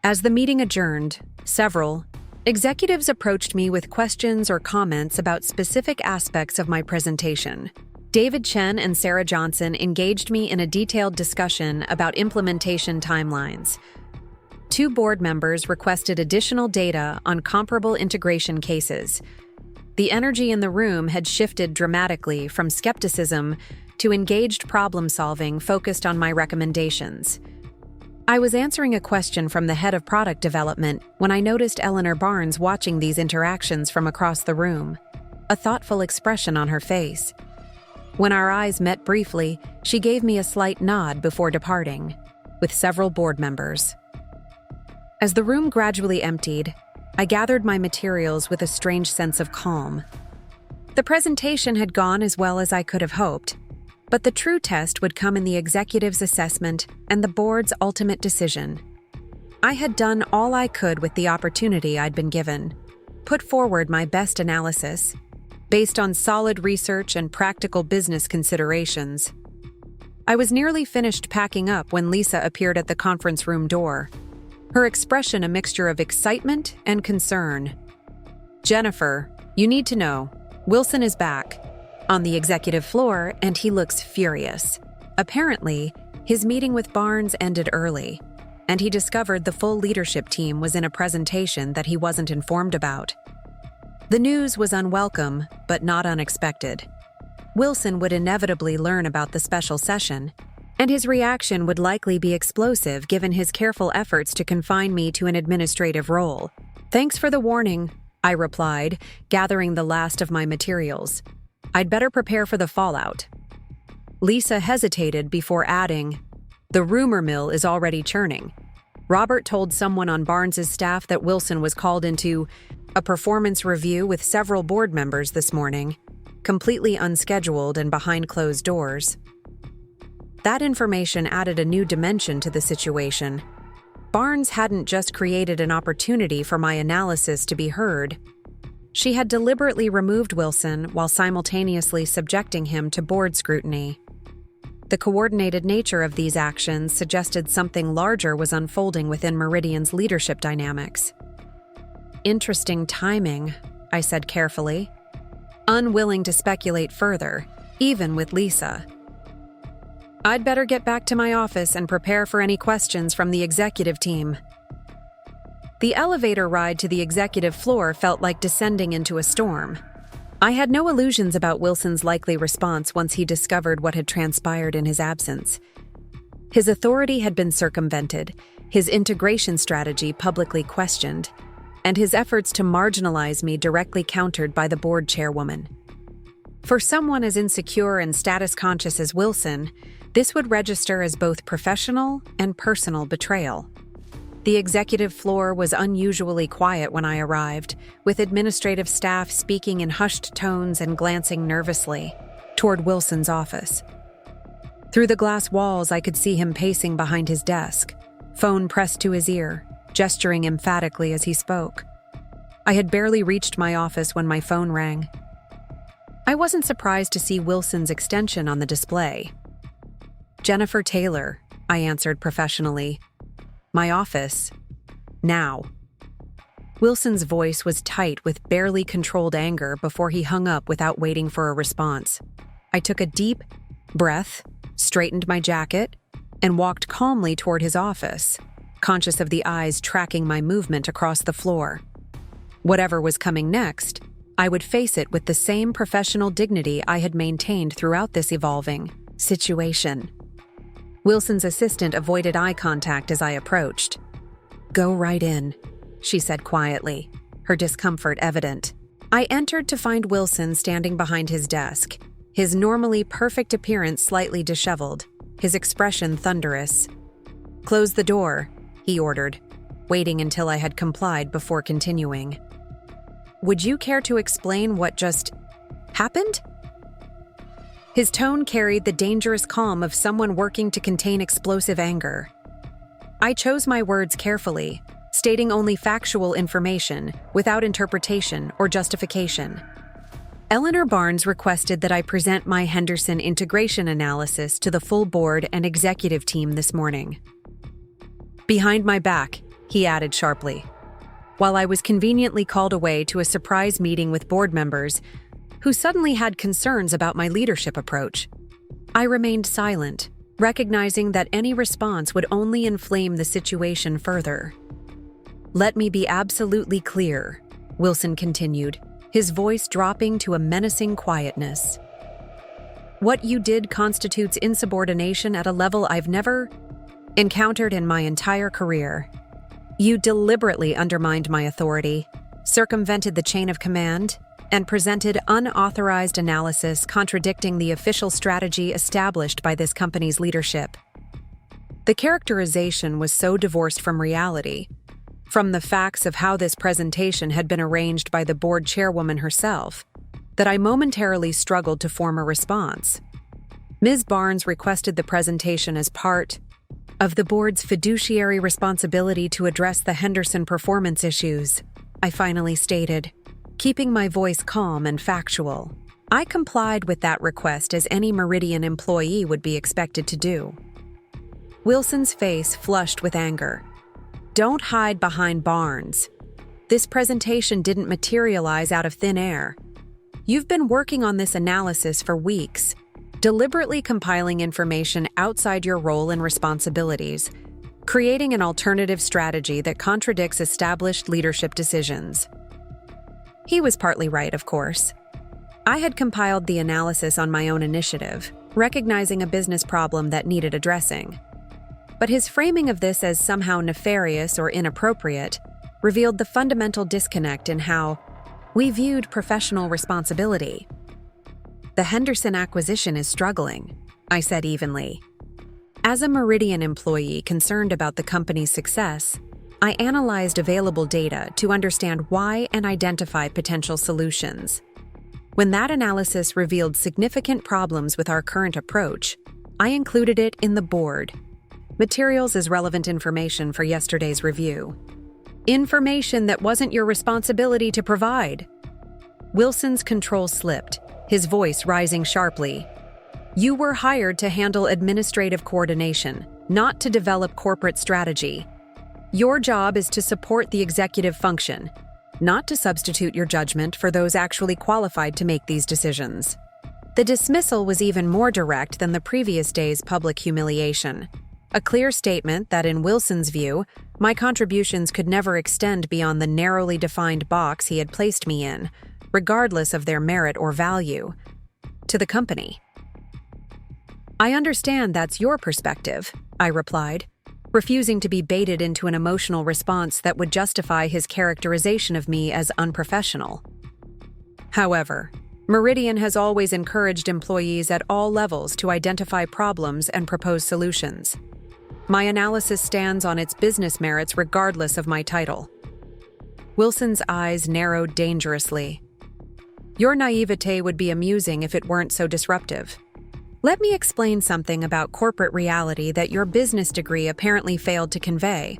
As the meeting adjourned, several executives approached me with questions or comments about specific aspects of my presentation. David Chen and Sarah Johnson engaged me in a detailed discussion about implementation timelines. 2 board members requested additional data on comparable integration cases. The energy in the room had shifted dramatically from skepticism to engaged problem-solving focused on my recommendations. I was answering a question from the head of product development when I noticed Eleanor Barnes watching these interactions from across the room, a thoughtful expression on her face. When our eyes met briefly, she gave me a slight nod before departing, with several board members. As the room gradually emptied, I gathered my materials with a strange sense of calm. The presentation had gone as well as I could have hoped, but the true test would come in the executive's assessment and the board's ultimate decision. I had done all I could with the opportunity I'd been given, put forward my best analysis, based on solid research and practical business considerations. I was nearly finished packing up when Lisa appeared at the conference room door, her expression a mixture of excitement and concern. Jennifer, you need to know, Wilson is back on the executive floor, and he looks furious. Apparently, his meeting with Barnes ended early, and he discovered the full leadership team was in a presentation that he wasn't informed about. The news was unwelcome, but not unexpected. Wilson would inevitably learn about the special session, and his reaction would likely be explosive given his careful efforts to confine me to an administrative role. "Thanks for the warning," I replied, gathering the last of my materials. "I'd better prepare for the fallout." Lisa hesitated before adding, "The rumor mill is already churning. Robert told someone on Barnes's staff that Wilson was called into a performance review with several board members this morning, completely unscheduled and behind closed doors." That information added a new dimension to the situation. Barnes hadn't just created an opportunity for my analysis to be heard. She had deliberately removed Wilson while simultaneously subjecting him to board scrutiny. The coordinated nature of these actions suggested something larger was unfolding within Meridian's leadership dynamics. "Interesting timing," I said carefully, unwilling to speculate further, even with Lisa. "I'd better get back to my office and prepare for any questions from the executive team." The elevator ride to the executive floor felt like descending into a storm. I had no illusions about Wilson's likely response once he discovered what had transpired in his absence. His authority had been circumvented, his integration strategy publicly questioned, and his efforts to marginalize me directly countered by the board chairwoman. For someone as insecure and status-conscious as Wilson, this would register as both professional and personal betrayal. The executive floor was unusually quiet when I arrived, with administrative staff speaking in hushed tones and glancing nervously toward Wilson's office. Through the glass walls, I could see him pacing behind his desk, phone pressed to his ear, gesturing emphatically as he spoke. I had barely reached my office when my phone rang. I wasn't surprised to see Wilson's extension on the display. "Jennifer Taylor," I answered professionally. "My office. Now." Wilson's voice was tight with barely controlled anger before he hung up without waiting for a response. I took a deep breath, straightened my jacket, and walked calmly toward his office, conscious of the eyes tracking my movement across the floor. Whatever was coming next, I would face it with the same professional dignity I had maintained throughout this evolving situation. Wilson's assistant avoided eye contact as I approached. "Go right in," she said quietly, her discomfort evident. I entered to find Wilson standing behind his desk, his normally perfect appearance slightly disheveled, his expression thunderous. "Close the door," he ordered, waiting until I had complied before continuing. "Would you care to explain what just happened?" His tone carried the dangerous calm of someone working to contain explosive anger. I chose my words carefully, stating only factual information, without interpretation or justification. Eleanor Barnes requested that I present my Henderson integration analysis to the full board and executive team this morning. "Behind my back," he added sharply, while I was conveniently called away to a surprise meeting with board members who suddenly had concerns about my leadership approach. I remained silent, recognizing that any response would only inflame the situation further. "Let me be absolutely clear," Wilson continued, his voice dropping to a menacing quietness. "What you did constitutes insubordination at a level I've never encountered in my entire career. You deliberately undermined my authority, circumvented the chain of command, and presented unauthorized analysis contradicting the official strategy established by this company's leadership." The characterization was so divorced from reality, from the facts of how this presentation had been arranged by the board chairwoman herself, that I momentarily struggled to form a response. Ms. Barnes requested the presentation as part of the board's fiduciary responsibility to address the Henderson performance issues, I finally stated, keeping my voice calm and factual. I complied with that request as any Meridian employee would be expected to do. Wilson's face flushed with anger. "Don't hide behind Barnes. This presentation didn't materialize out of thin air. You've been working on this analysis for weeks, deliberately compiling information outside your role and responsibilities, creating an alternative strategy that contradicts established leadership decisions." He was partly right, of course. I had compiled the analysis on my own initiative, recognizing a business problem that needed addressing. But his framing of this as somehow nefarious or inappropriate revealed the fundamental disconnect in how we viewed professional responsibility. "The Henderson acquisition is struggling," I said evenly. As a Meridian employee concerned about the company's success, I analyzed available data to understand why and identify potential solutions. When that analysis revealed significant problems with our current approach, I included it in the board. Materials as relevant information for yesterday's review. Information that wasn't your responsibility to provide. Wilson's control slipped, his voice rising sharply. "You were hired to handle administrative coordination, not to develop corporate strategy. Your job is to support the executive function, not to substitute your judgment for those actually qualified to make these decisions." The dismissal was even more direct than the previous day's public humiliation. A clear statement that, in Wilson's view, my contributions could never extend beyond the narrowly defined box he had placed me in, regardless of their merit or value, to the company. "I understand that's your perspective," I replied, refusing to be baited into an emotional response that would justify his characterization of me as unprofessional. However, Meridian has always encouraged employees at all levels to identify problems and propose solutions. My analysis stands on its business merits regardless of my title. Wilson's eyes narrowed dangerously. "Your naivete would be amusing if it weren't so disruptive. Let me explain something about corporate reality that your business degree apparently failed to convey.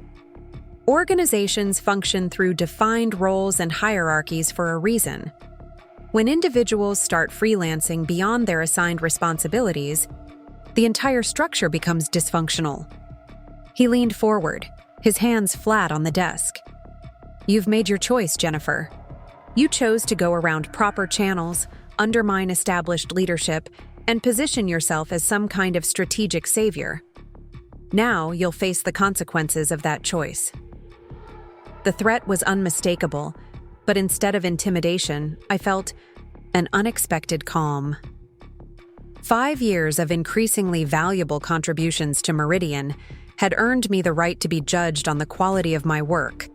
Organizations function through defined roles and hierarchies for a reason. When individuals start freelancing beyond their assigned responsibilities, the entire structure becomes dysfunctional." He leaned forward, his hands flat on the desk. "You've made your choice, Jennifer. You chose to go around proper channels, undermine established leadership, and position yourself as some kind of strategic savior. Now you'll face the consequences of that choice." The threat was unmistakable, but instead of intimidation, I felt an unexpected calm. 5 years of increasingly valuable contributions to Meridian had earned me the right to be judged on the quality of my work,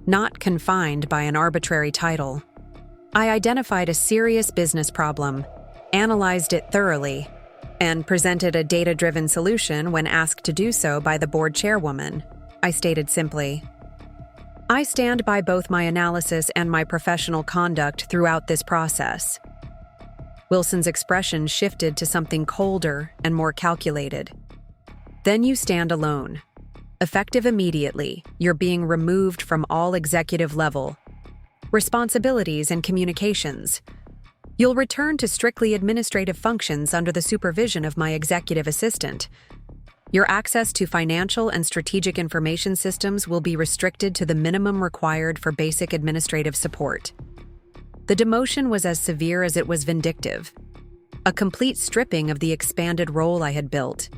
not confined by an arbitrary title. I identified a serious business problem, analyzed it thoroughly, and presented a data-driven solution when asked to do so by the board chairwoman. I stated simply, "I stand by both my analysis and my professional conduct throughout this process." Wilson's expression shifted to something colder and more calculated. "Then you stand alone. Effective immediately, you're being removed from all executive level responsibilities and communications. You'll return to strictly administrative functions under the supervision of my executive assistant. Your access to financial and strategic information systems will be restricted to the minimum required for basic administrative support." The demotion was as severe as it was vindictive. A complete stripping of the expanded role I had built.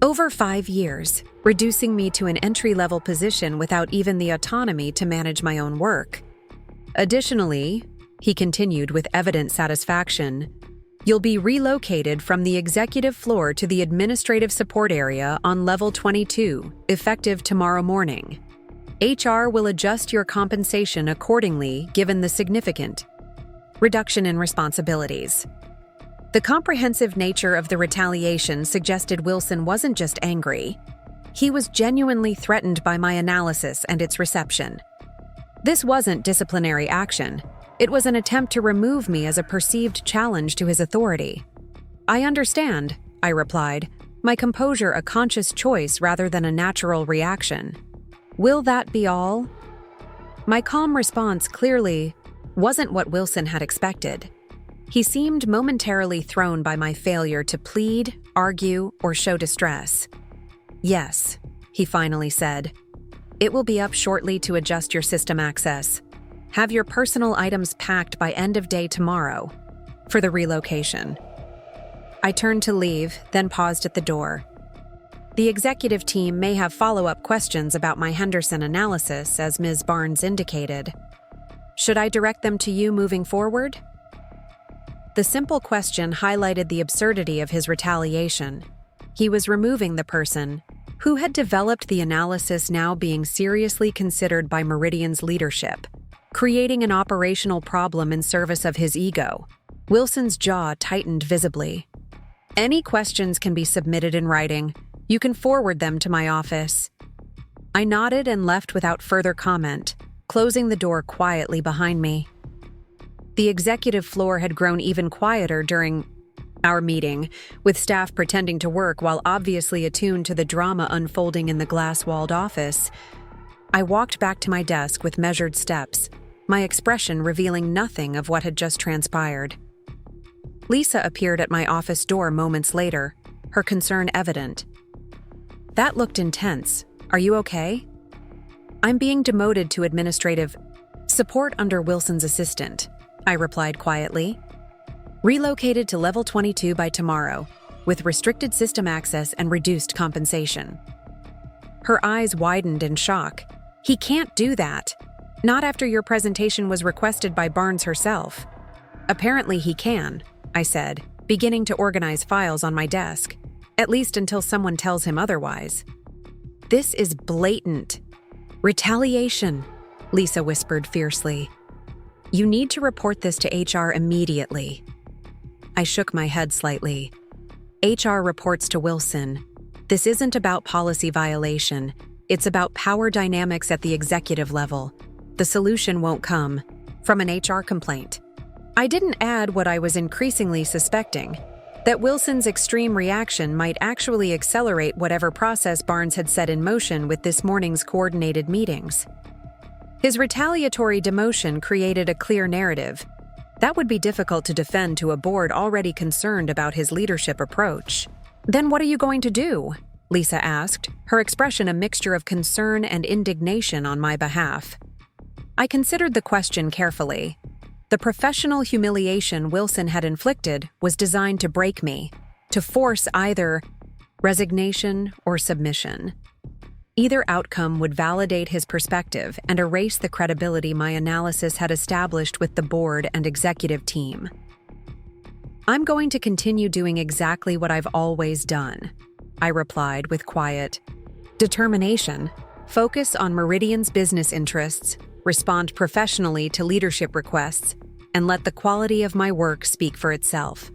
Over 5 years, reducing me to an entry-level position without even the autonomy to manage my own work. "Additionally," he continued with evident satisfaction, "you'll be relocated from the executive floor to the administrative support area on level 22, effective tomorrow morning. HR will adjust your compensation accordingly given the significant reduction in responsibilities." The comprehensive nature of the retaliation suggested Wilson wasn't just angry. He was genuinely threatened by my analysis and its reception. This wasn't disciplinary action. It was an attempt to remove me as a perceived challenge to his authority. "I understand," I replied, my composure a conscious choice rather than a natural reaction. "Will that be all?" My calm response clearly wasn't what Wilson had expected. He seemed momentarily thrown by my failure to plead, argue, or show distress. "Yes," he finally said. "It will be up shortly to adjust your system access. Have your personal items packed by end of day tomorrow for the relocation." I turned to leave, then paused at the door. The executive team may have follow-up questions about my Henderson analysis, as Ms. Barnes indicated. Should I direct them to you moving forward? The simple question highlighted the absurdity of his retaliation. He was removing the person who had developed the analysis now being seriously considered by Meridian's leadership, creating an operational problem in service of his ego. Wilson's jaw tightened visibly. Any questions can be submitted in writing. You can forward them to my office. I nodded and left without further comment, closing the door quietly behind me. The executive floor had grown even quieter during our meeting, with staff pretending to work while obviously attuned to the drama unfolding in the glass-walled office. I walked back to my desk with measured steps, my expression revealing nothing of what had just transpired. Lisa appeared at my office door moments later, her concern evident. "That looked intense. Are you okay?" "I'm being demoted to administrative support under Wilson's assistant," I replied quietly. "Relocated to level 22 by tomorrow, with restricted system access and reduced compensation." Her eyes widened in shock. "He can't do that. Not after your presentation was requested by Barnes herself." "Apparently he can," I said, beginning to organize files on my desk, at least until someone tells him otherwise. "This is blatant retaliation," Lisa whispered fiercely. "You need to report this to HR immediately." I shook my head slightly. HR reports to Wilson. This isn't about policy violation. It's about power dynamics at the executive level. The solution won't come from an HR complaint. I didn't add what I was increasingly suspecting, that Wilson's extreme reaction might actually accelerate whatever process Barnes had set in motion with this morning's coordinated meetings. His retaliatory demotion created a clear narrative. That would be difficult to defend to a board already concerned about his leadership approach. "Then what are you going to do?" Lisa asked, her expression a mixture of concern and indignation on my behalf. I considered the question carefully. The professional humiliation Wilson had inflicted was designed to break me, to force either resignation or submission. Either outcome would validate his perspective and erase the credibility my analysis had established with the board and executive team. "I'm going to continue doing exactly what I've always done," I replied with quiet determination. "Focus on Meridian's business interests, respond professionally to leadership requests, and let the quality of my work speak for itself."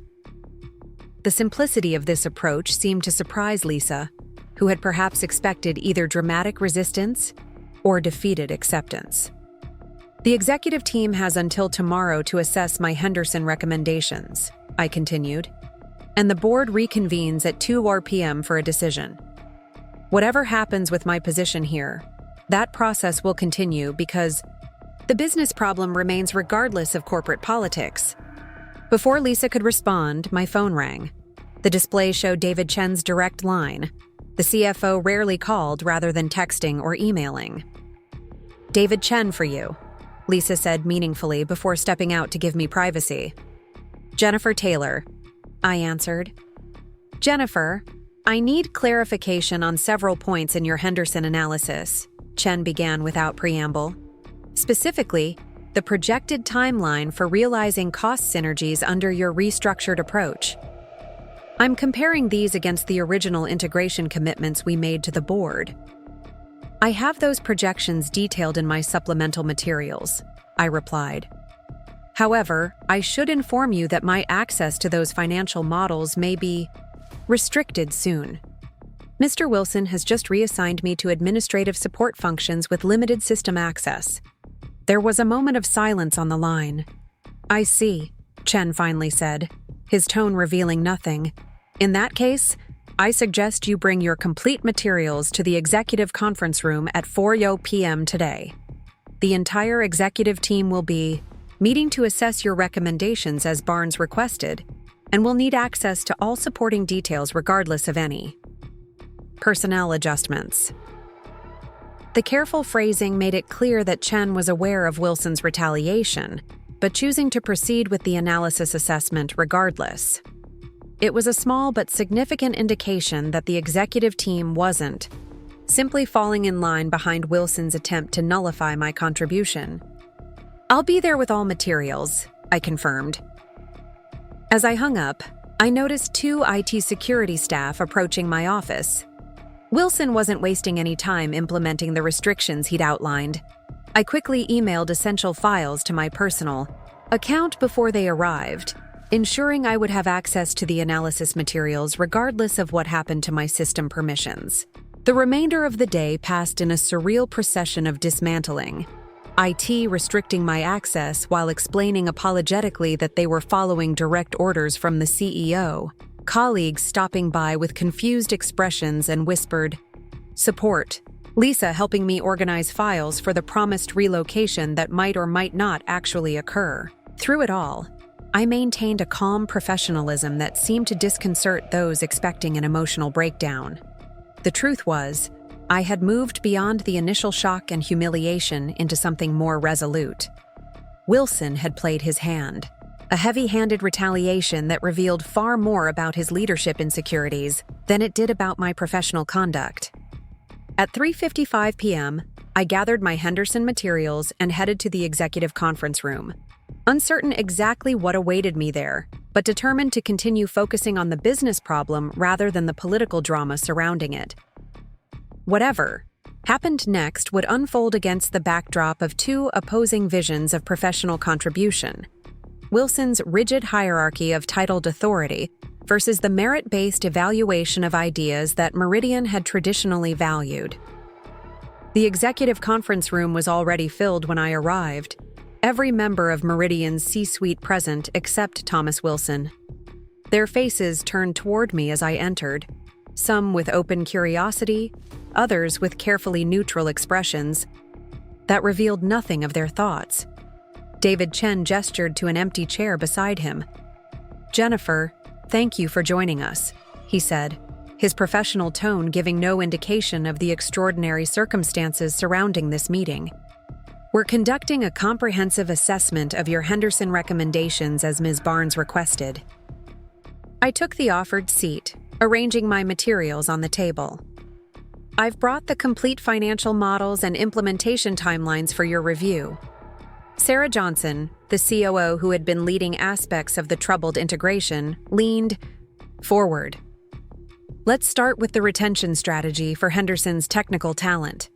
The simplicity of this approach seemed to surprise Lisa, who had perhaps expected either dramatic resistance or defeated acceptance. "The executive team has until tomorrow to assess my Henderson recommendations," I continued, "and the board reconvenes at 2 p.m. for a decision. Whatever happens with my position here, that process will continue because the business problem remains regardless of corporate politics." Before Lisa could respond, my phone rang. The display showed David Chen's direct line. The CFO rarely called rather than texting or emailing. "David Chen for you," Lisa said meaningfully before stepping out to give me privacy. "Jennifer Taylor," I answered. "Jennifer, I need clarification on several points in your Henderson analysis," Chen began without preamble. "Specifically, the projected timeline for realizing cost synergies under your restructured approach. I'm comparing these against the original integration commitments we made to the board." "I have those projections detailed in my supplemental materials," I replied. "However, I should inform you that my access to those financial models may be restricted soon. Mr. Wilson has just reassigned me to administrative support functions with limited system access." There was a moment of silence on the line. "I see," Chen finally said, his tone revealing nothing. "In that case, I suggest you bring your complete materials to the executive conference room at 4 p.m. today. The entire executive team will be meeting to assess your recommendations as Barnes requested, and will need access to all supporting details regardless of any personnel adjustments." The careful phrasing made it clear that Chen was aware of Wilson's retaliation, but choosing to proceed with the analysis assessment regardless. It was a small but significant indication that the executive team wasn't simply falling in line behind Wilson's attempt to nullify my contribution. "I'll be there with all materials," I confirmed. As I hung up, I noticed two IT security staff approaching my office. Wilson wasn't wasting any time implementing the restrictions he'd outlined. I quickly emailed essential files to my personal account before they arrived, ensuring I would have access to the analysis materials regardless of what happened to my system permissions. The remainder of the day passed in a surreal procession of dismantling. IT restricting my access while explaining apologetically that they were following direct orders from the CEO. Colleagues stopping by with confused expressions and whispered, "Support." Lisa helping me organize files for the promised relocation that might or might not actually occur. Through it all, I maintained a calm professionalism that seemed to disconcert those expecting an emotional breakdown. The truth was, I had moved beyond the initial shock and humiliation into something more resolute. Wilson had played his hand, a heavy-handed retaliation that revealed far more about his leadership insecurities than it did about my professional conduct. At 3:55 p.m., I gathered my Henderson materials and headed to the executive conference room, uncertain exactly what awaited me there, but determined to continue focusing on the business problem rather than the political drama surrounding it. Whatever happened next would unfold against the backdrop of two opposing visions of professional contribution: Wilson's rigid hierarchy of titled authority versus the merit-based evaluation of ideas that Meridian had traditionally valued. The executive conference room was already filled when I arrived, every member of Meridian's C-suite present except Thomas Wilson. Their faces turned toward me as I entered, some with open curiosity, others with carefully neutral expressions that revealed nothing of their thoughts. David Chen gestured to an empty chair beside him. "Jennifer, thank you for joining us," he said, his professional tone giving no indication of the extraordinary circumstances surrounding this meeting. "We're conducting a comprehensive assessment of your Henderson recommendations as Ms. Barnes requested." I took the offered seat, arranging my materials on the table. "I've brought the complete financial models and implementation timelines for your review." Sarah Johnson, the COO who had been leading aspects of the troubled integration, leaned forward. "Let's start with the retention strategy for Henderson's technical talent.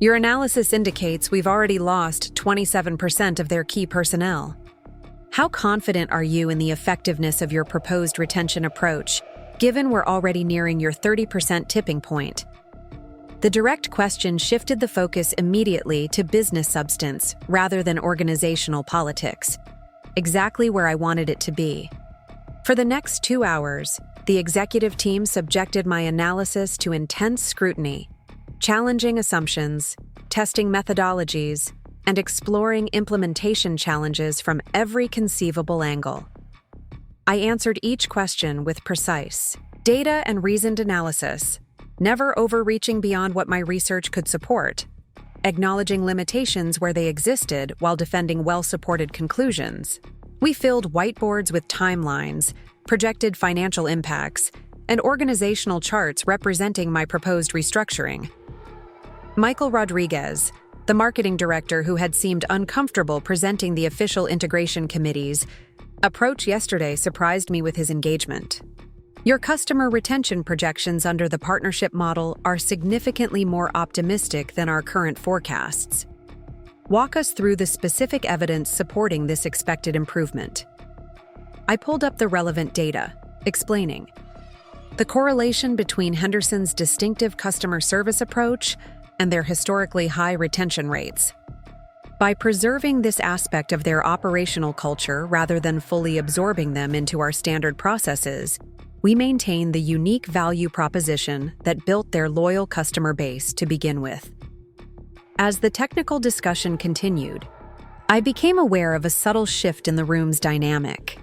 Your analysis indicates we've already lost 27% of their key personnel. How confident are you in the effectiveness of your proposed retention approach, given we're already nearing your 30% tipping point?" The direct question shifted the focus immediately to business substance rather than organizational politics, exactly where I wanted it to be. For the next 2 hours, the executive team subjected my analysis to intense scrutiny, challenging assumptions, testing methodologies, and exploring implementation challenges from every conceivable angle. I answered each question with precise data and reasoned analysis, never overreaching beyond what my research could support, acknowledging limitations where they existed while defending well-supported conclusions. We filled whiteboards with timelines, projected financial impacts, and organizational charts representing my proposed restructuring. Michael Rodriguez, the marketing director who had seemed uncomfortable presenting the official integration committee's approach yesterday, surprised me with his engagement. "Your customer retention projections under the partnership model are significantly more optimistic than our current forecasts. Walk us through the specific evidence supporting this expected improvement." I pulled up the relevant data, explaining the correlation between Henderson's distinctive customer service approach and their historically high retention rates. By preserving this aspect of their operational culture rather than fully absorbing them into our standard processes, we maintain the unique value proposition that built their loyal customer base to begin with. As the technical discussion continued, I became aware of a subtle shift in the room's dynamic.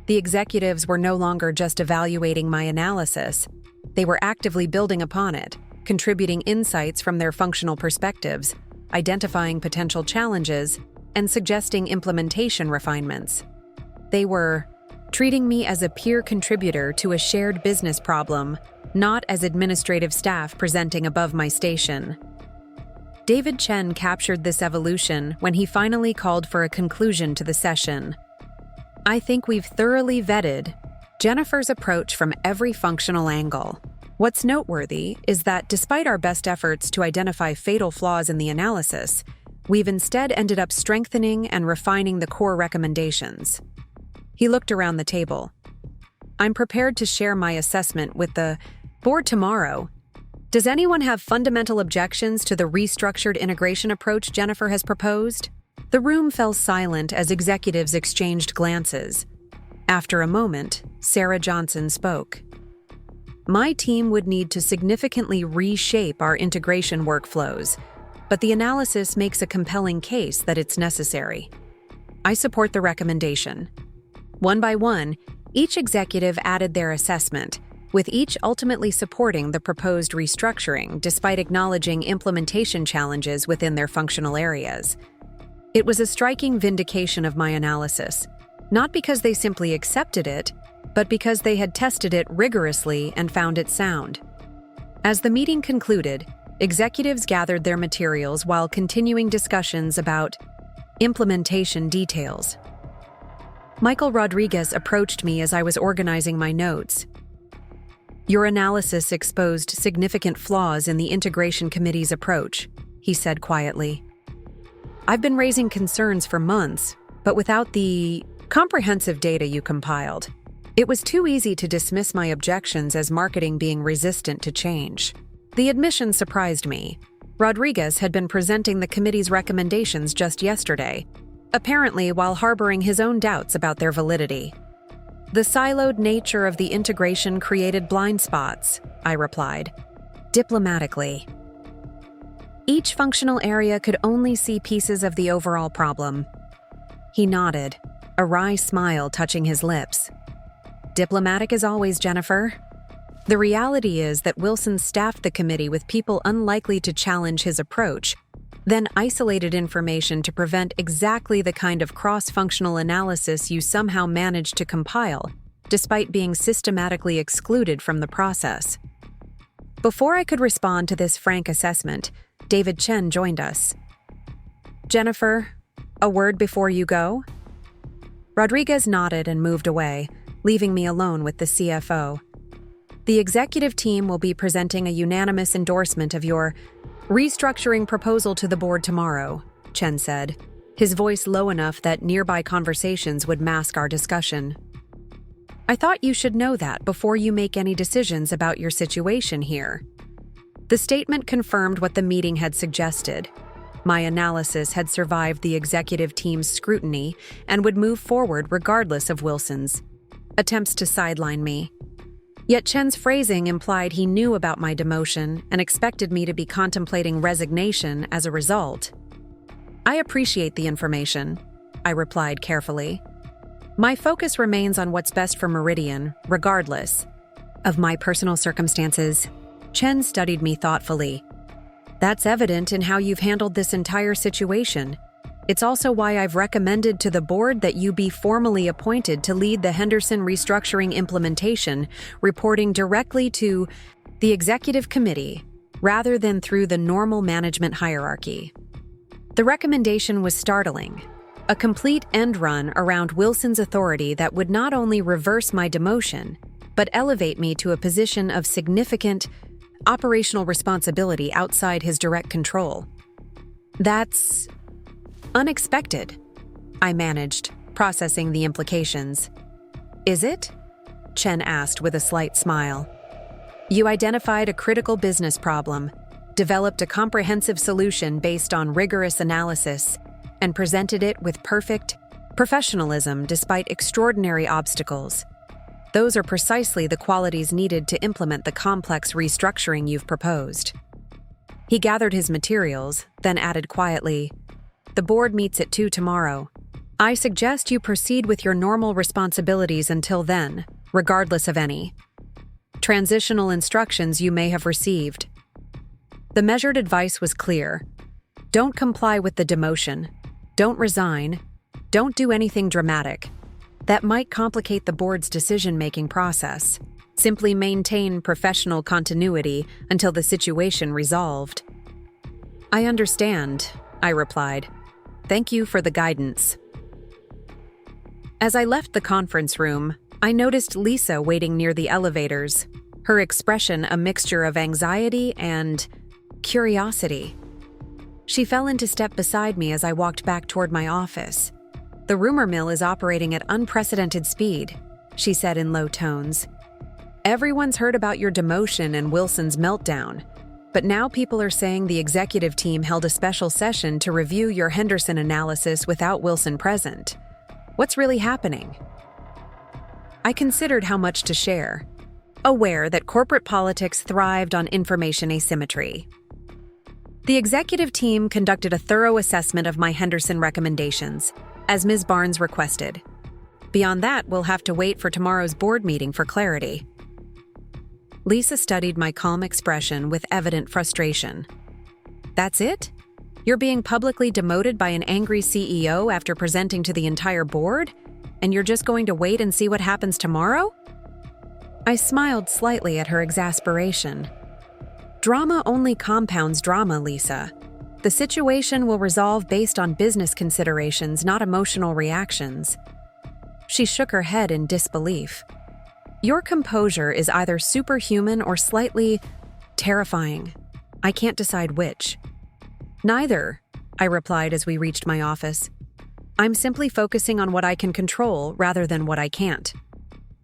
The executives were no longer just evaluating my analysis, they were actively building upon it, contributing insights from their functional perspectives, identifying potential challenges, and suggesting implementation refinements. They were treating me as a peer contributor to a shared business problem, not as administrative staff presenting above my station. David Chen captured this evolution when he finally called for a conclusion to the session. I think we've thoroughly vetted Jennifer's approach from every functional angle. What's noteworthy is that despite our best efforts to identify fatal flaws in the analysis, we've instead ended up strengthening and refining the core recommendations. He looked around the table. I'm prepared to share my assessment with the board tomorrow. Does anyone have fundamental objections to the restructured integration approach Jennifer has proposed? The room fell silent as executives exchanged glances. After a moment, Sarah Johnson spoke. My team would need to significantly reshape our integration workflows, but the analysis makes a compelling case that it's necessary. I support the recommendation. One by one, each executive added their assessment, with each ultimately supporting the proposed restructuring despite acknowledging implementation challenges within their functional areas. It was a striking vindication of my analysis, not because they simply accepted it, but because they had tested it rigorously and found it sound. As the meeting concluded, executives gathered their materials while continuing discussions about implementation details. Michael Rodriguez approached me as I was organizing my notes. Your analysis exposed significant flaws in the integration committee's approach, he said quietly. I've been raising concerns for months, but without the comprehensive data you compiled, it was too easy to dismiss my objections as marketing being resistant to change. The admission surprised me. Rodriguez had been presenting the committee's recommendations just yesterday, apparently while harboring his own doubts about their validity. The siloed nature of the integration created blind spots, I replied, diplomatically. Each functional area could only see pieces of the overall problem. He nodded, a wry smile touching his lips. Diplomatic as always, Jennifer. The reality is that Wilson staffed the committee with people unlikely to challenge his approach, then isolated information to prevent exactly the kind of cross-functional analysis you somehow managed to compile, despite being systematically excluded from the process. Before I could respond to this frank assessment, David Chen joined us. Jennifer, a word before you go? Rodriguez nodded and moved away, leaving me alone with the CFO. The executive team will be presenting a unanimous endorsement of your restructuring proposal to the board tomorrow, Chen said, his voice low enough that nearby conversations would mask our discussion. I thought you should know that before you make any decisions about your situation here. The statement confirmed what the meeting had suggested. My analysis had survived the executive team's scrutiny and would move forward regardless of Wilson's attempts to sideline me. Yet Chen's phrasing implied he knew about my demotion and expected me to be contemplating resignation as a result. I appreciate the information, I replied carefully. My focus remains on what's best for Meridian, regardless of my personal circumstances. Chen studied me thoughtfully. That's evident in how you've handled this entire situation. It's also why I've recommended to the board that you be formally appointed to lead the Henderson restructuring implementation, reporting directly to the executive committee, rather than through the normal management hierarchy. The recommendation was startling, a complete end run around Wilson's authority that would not only reverse my demotion, but elevate me to a position of significant operational responsibility outside his direct control. That's unexpected, I managed, processing the implications. Is it? Chen asked with a slight smile. You identified a critical business problem, developed a comprehensive solution based on rigorous analysis, and presented it with perfect professionalism despite extraordinary obstacles. Those are precisely the qualities needed to implement the complex restructuring you've proposed. He gathered his materials, then added quietly, The board meets at 2 tomorrow. I suggest you proceed with your normal responsibilities until then, regardless of any transitional instructions you may have received. The measured advice was clear. Don't comply with the demotion. Don't resign. Don't do anything dramatic. That might complicate the board's decision-making process. Simply maintain professional continuity until the situation resolved. I understand, I replied. Thank you for the guidance. As I left the conference room, I noticed Lisa waiting near the elevators, her expression a mixture of anxiety and curiosity. She fell into step beside me as I walked back toward my office. "The rumor mill is operating at unprecedented speed," she said in low tones. "Everyone's heard about your demotion and Wilson's meltdown, but now people are saying the executive team held a special session to review your Henderson analysis without Wilson present. What's really happening?" I considered how much to share, aware that corporate politics thrived on information asymmetry. The executive team conducted a thorough assessment of my Henderson recommendations, as Ms. Barnes requested. Beyond that, we'll have to wait for tomorrow's board meeting for clarity. Lisa studied my calm expression with evident frustration. "That's it? You're being publicly demoted by an angry CEO after presenting to the entire board? And you're just going to wait and see what happens tomorrow?" I smiled slightly at her exasperation. "Drama only compounds drama, Lisa. The situation will resolve based on business considerations, not emotional reactions." She shook her head in disbelief. "Your composure is either superhuman or slightly terrifying. I can't decide which." "Neither," I replied as we reached my office. "I'm simply focusing on what I can control rather than what I can't."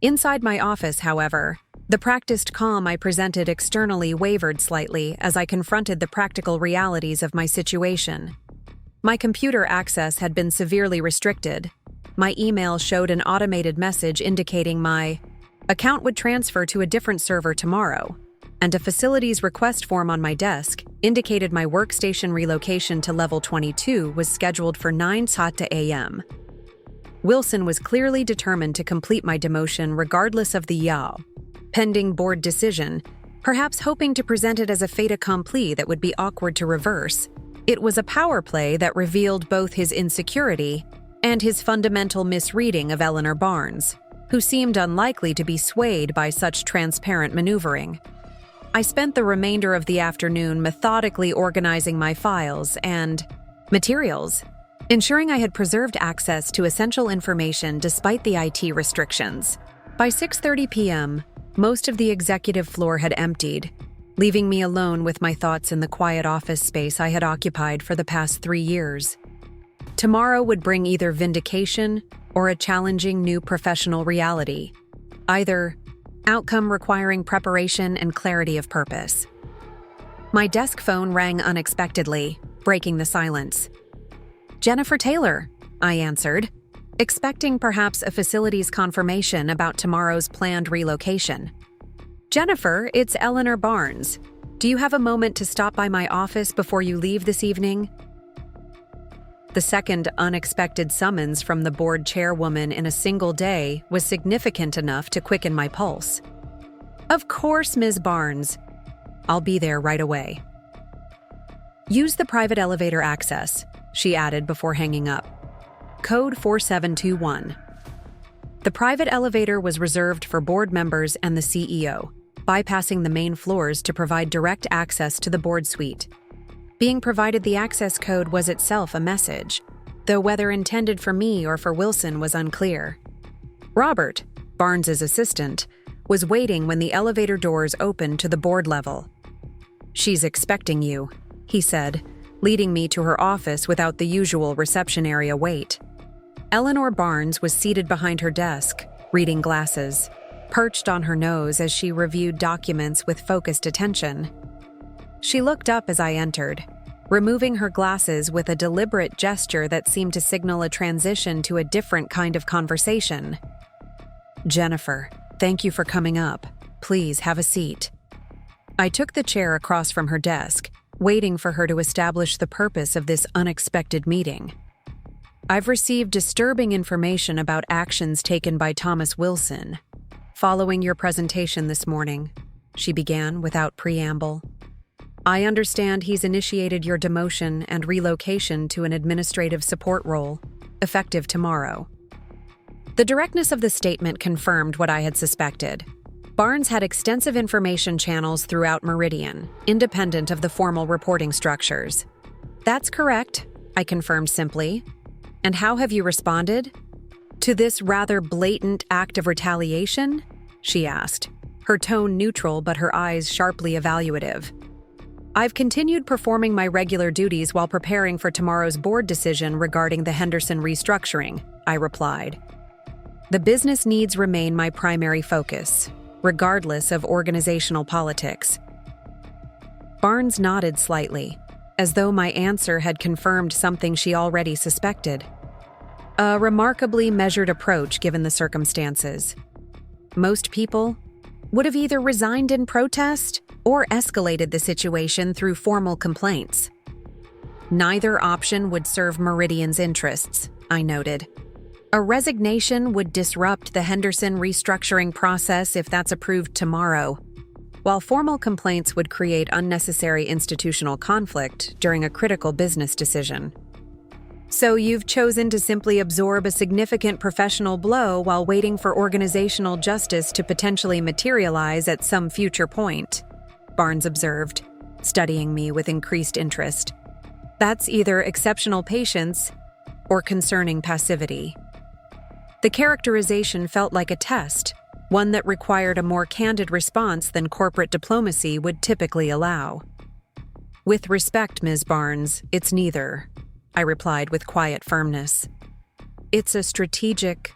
Inside my office, however, the practiced calm I presented externally wavered slightly as I confronted the practical realities of my situation. My computer access had been severely restricted. My email showed an automated message indicating my account would transfer to a different server tomorrow, and a facilities request form on my desk indicated my workstation relocation to level 22 was scheduled for 9:00 a.m. Wilson was clearly determined to complete my demotion regardless of the pending board decision, perhaps hoping to present it as a fait accompli that would be awkward to reverse. It was a power play that revealed both his insecurity and his fundamental misreading of Eleanor Barnes, who seemed unlikely to be swayed by such transparent maneuvering. I spent the remainder of the afternoon methodically organizing my files and materials, ensuring I had preserved access to essential information despite the IT restrictions. By 6:30 p.m., most of the executive floor had emptied, leaving me alone with my thoughts in the quiet office space I had occupied for the past 3 years. Tomorrow would bring either vindication or a challenging new professional reality, either outcome requiring preparation and clarity of purpose. My desk phone rang unexpectedly, breaking the silence. "Jennifer Taylor," I answered, expecting perhaps a facilities confirmation about tomorrow's planned relocation. "Jennifer, it's Eleanor Barnes. Do you have a moment to stop by my office before you leave this evening?" The second unexpected summons from the board chairwoman in a single day was significant enough to quicken my pulse. "Of course, Ms. Barnes. I'll be there right away." "Use the private elevator access," she added before hanging up. Code 4721. The private elevator was reserved for board members and the CEO, bypassing the main floors to provide direct access to the board suite. Being provided the access code was itself a message, though whether intended for me or for Wilson was unclear. Robert, Barnes's assistant, was waiting when the elevator doors opened to the board level. "She's expecting you," he said, leading me to her office without the usual reception area wait. Eleanor Barnes was seated behind her desk, reading glasses, perched on her nose as she reviewed documents with focused attention. She looked up as I entered, removing her glasses with a deliberate gesture that seemed to signal a transition to a different kind of conversation. "Jennifer, thank you for coming up. Please have a seat." I took the chair across from her desk, waiting for her to establish the purpose of this unexpected meeting. "I've received disturbing information about actions taken by Thomas Wilson following your presentation this morning," she began without preamble. "I understand he's initiated your demotion and relocation to an administrative support role, effective tomorrow." The directness of the statement confirmed what I had suspected. Barnes had extensive information channels throughout Meridian, independent of the formal reporting structures. "That's correct," I confirmed simply. "And how have you responded?" To this rather blatant act of retaliation? She asked, her tone neutral but her eyes sharply evaluative. I've continued performing my regular duties while preparing for tomorrow's board decision regarding the Henderson restructuring, I replied. The business needs remain my primary focus, regardless of organizational politics. Barnes nodded slightly, as though my answer had confirmed something she already suspected. A remarkably measured approach given the circumstances. Most people would have either resigned in protest or escalated the situation through formal complaints. Neither option would serve Meridian's interests, I noted. A resignation would disrupt the Henderson restructuring process if that's approved tomorrow, while formal complaints would create unnecessary institutional conflict during a critical business decision. So you've chosen to simply absorb a significant professional blow while waiting for organizational justice to potentially materialize at some future point, Barnes observed, studying me with increased interest. That's either exceptional patience or concerning passivity. The characterization felt like a test, one that required a more candid response than corporate diplomacy would typically allow. With respect, Ms. Barnes, it's neither, I replied with quiet firmness. It's a strategic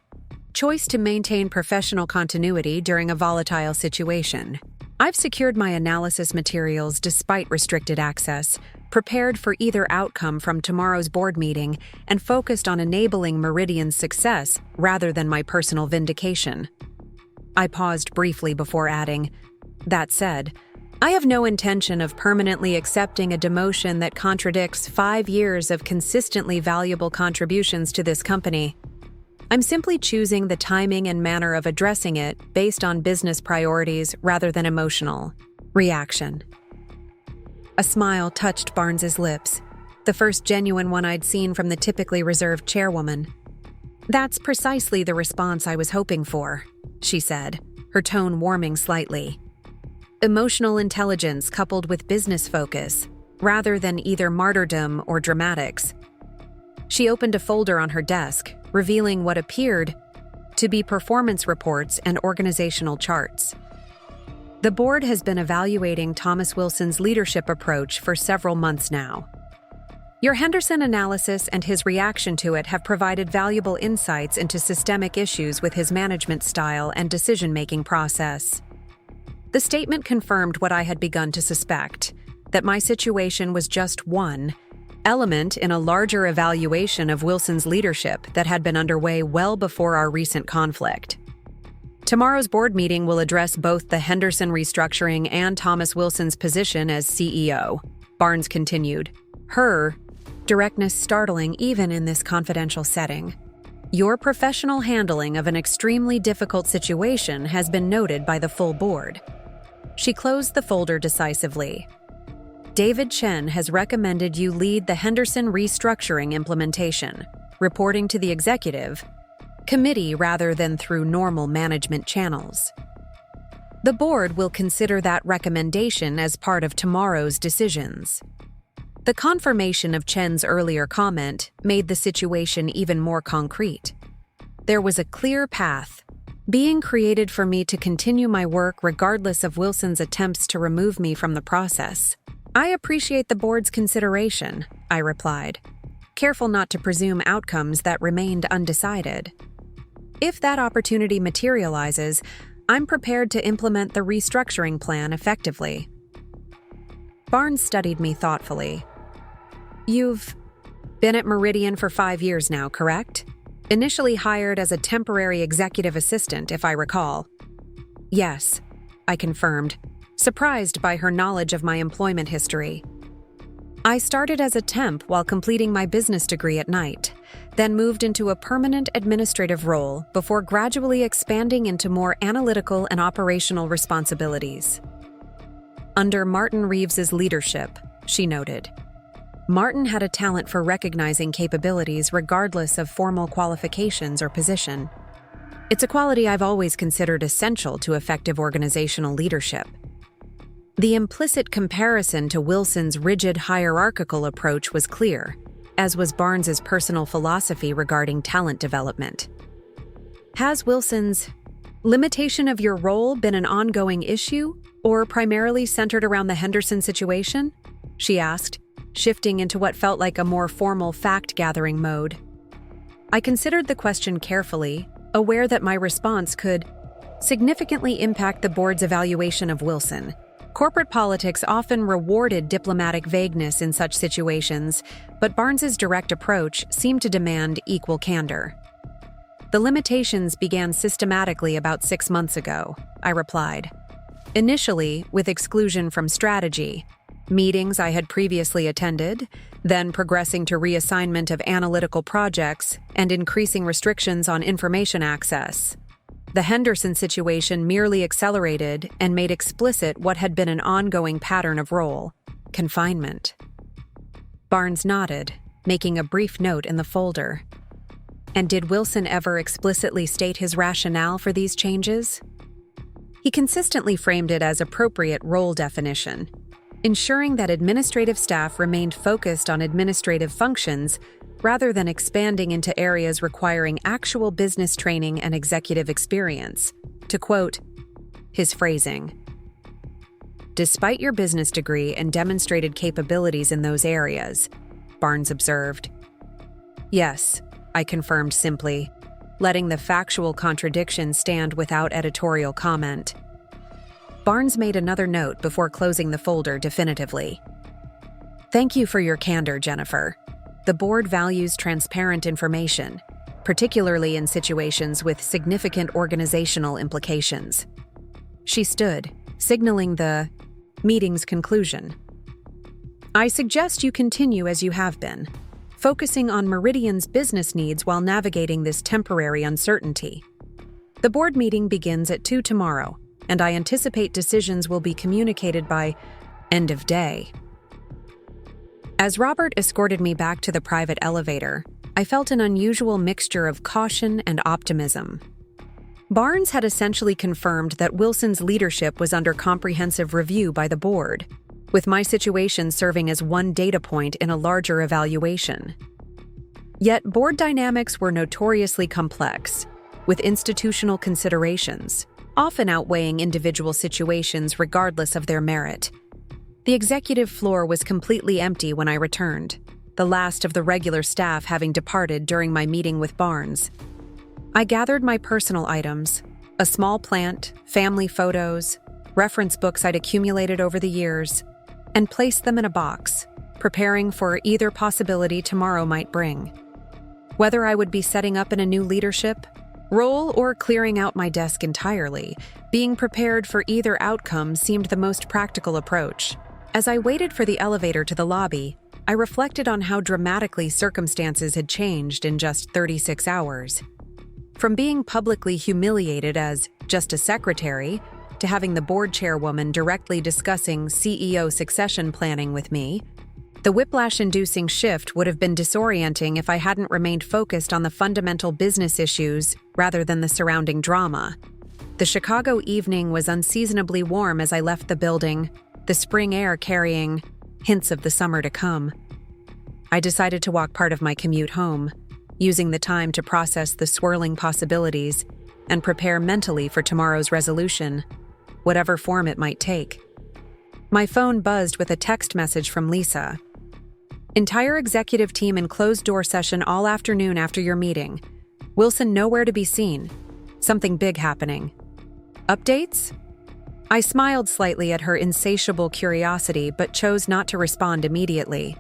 choice to maintain professional continuity during a volatile situation. I've secured my analysis materials despite restricted access, prepared for either outcome from tomorrow's board meeting, and focused on enabling Meridian's success rather than my personal vindication. I paused briefly before adding, that said, I have no intention of permanently accepting a demotion that contradicts 5 years of consistently valuable contributions to this company. I'm simply choosing the timing and manner of addressing it based on business priorities rather than emotional reaction. A smile touched Barnes's lips, the first genuine one I'd seen from the typically reserved chairwoman. That's precisely the response I was hoping for, she said, her tone warming slightly. Emotional intelligence coupled with business focus, rather than either martyrdom or dramatics. She opened a folder on her desk, revealing what appeared to be performance reports and organizational charts. The board has been evaluating Thomas Wilson's leadership approach for several months now. Your Henderson analysis and his reaction to it have provided valuable insights into systemic issues with his management style and decision-making process. The statement confirmed what I had begun to suspect, that my situation was just one element in a larger evaluation of Wilson's leadership that had been underway well before our recent conflict. Tomorrow's board meeting will address both the Henderson restructuring and Thomas Wilson's position as CEO, Barnes continued, her directness startling even in this confidential setting. Your professional handling of an extremely difficult situation has been noted by the full board. She closed the folder decisively. David Chen has recommended you lead the Henderson restructuring implementation, reporting to the executive committee rather than through normal management channels. The board will consider that recommendation as part of tomorrow's decisions. The confirmation of Chen's earlier comment made the situation even more concrete. There was a clear path being created for me to continue my work regardless of Wilson's attempts to remove me from the process. I appreciate the board's consideration, I replied, careful not to presume outcomes that remained undecided. If that opportunity materializes, I'm prepared to implement the restructuring plan effectively. Barnes studied me thoughtfully. You've been at Meridian for 5 years now, correct? Initially hired as a temporary executive assistant, if I recall. Yes, I confirmed, surprised by her knowledge of my employment history. I started as a temp while completing my business degree at night, then moved into a permanent administrative role before gradually expanding into more analytical and operational responsibilities. Under Martin Reeves's leadership, she noted, Martin had a talent for recognizing capabilities regardless of formal qualifications or position. It's a quality I've always considered essential to effective organizational leadership. The implicit comparison to Wilson's rigid hierarchical approach was clear, as was Barnes's personal philosophy regarding talent development. Has Wilson's limitation of your role been an ongoing issue, or primarily centered around the Henderson situation? She asked, shifting into what felt like a more formal fact-gathering mode. I considered the question carefully, aware that my response could significantly impact the board's evaluation of Wilson. Corporate politics often rewarded diplomatic vagueness in such situations, but Barnes's direct approach seemed to demand equal candor. The limitations began systematically about 6 months ago, I replied. Initially, with exclusion from strategy, meetings I had previously attended, then progressing to reassignment of analytical projects and increasing restrictions on information access. The Henderson situation merely accelerated and made explicit what had been an ongoing pattern of role: confinement. Barnes nodded, making a brief note in the folder. And did Wilson ever explicitly state his rationale for these changes? He consistently framed it as appropriate role definition, ensuring that administrative staff remained focused on administrative functions rather than expanding into areas requiring actual business training and executive experience. To quote his phrasing, "Despite your business degree and demonstrated capabilities in those areas," Barnes observed. "Yes," I confirmed simply, letting the factual contradiction stand without editorial comment. Barnes made another note before closing the folder definitively. "Thank you for your candor, Jennifer. The board values transparent information, particularly in situations with significant organizational implications." She stood, signaling the meeting's conclusion. "I suggest you continue as you have been, focusing on Meridian's business needs while navigating this temporary uncertainty. The board meeting begins at 2 tomorrow, and I anticipate decisions will be communicated by end of day." As Robert escorted me back to the private elevator, I felt an unusual mixture of caution and optimism. Barnes had essentially confirmed that Wilson's leadership was under comprehensive review by the board, with my situation serving as one data point in a larger evaluation. Yet board dynamics were notoriously complex, with institutional considerations often outweighing individual situations regardless of their merit. The executive floor was completely empty when I returned, the last of the regular staff having departed during my meeting with Barnes. I gathered my personal items, a small plant, family photos, reference books I'd accumulated over the years, and placed them in a box, preparing for either possibility tomorrow might bring. Whether I would be setting up in a new leadership role or clearing out my desk entirely, being prepared for either outcome seemed the most practical approach. As I waited for the elevator to the lobby, I reflected on how dramatically circumstances had changed in just 36 hours. From being publicly humiliated as just a secretary, to having the board chairwoman directly discussing CEO succession planning with me, the whiplash-inducing shift would have been disorienting if I hadn't remained focused on the fundamental business issues rather than the surrounding drama. The Chicago evening was unseasonably warm as I left the building, the spring air carrying hints of the summer to come. I decided to walk part of my commute home, using the time to process the swirling possibilities and prepare mentally for tomorrow's resolution, whatever form it might take. My phone buzzed with a text message from Lisa. "Entire executive team in closed-door session all afternoon after your meeting. Wilson nowhere to be seen. Something big happening. Updates?" I smiled slightly at her insatiable curiosity but chose not to respond immediately.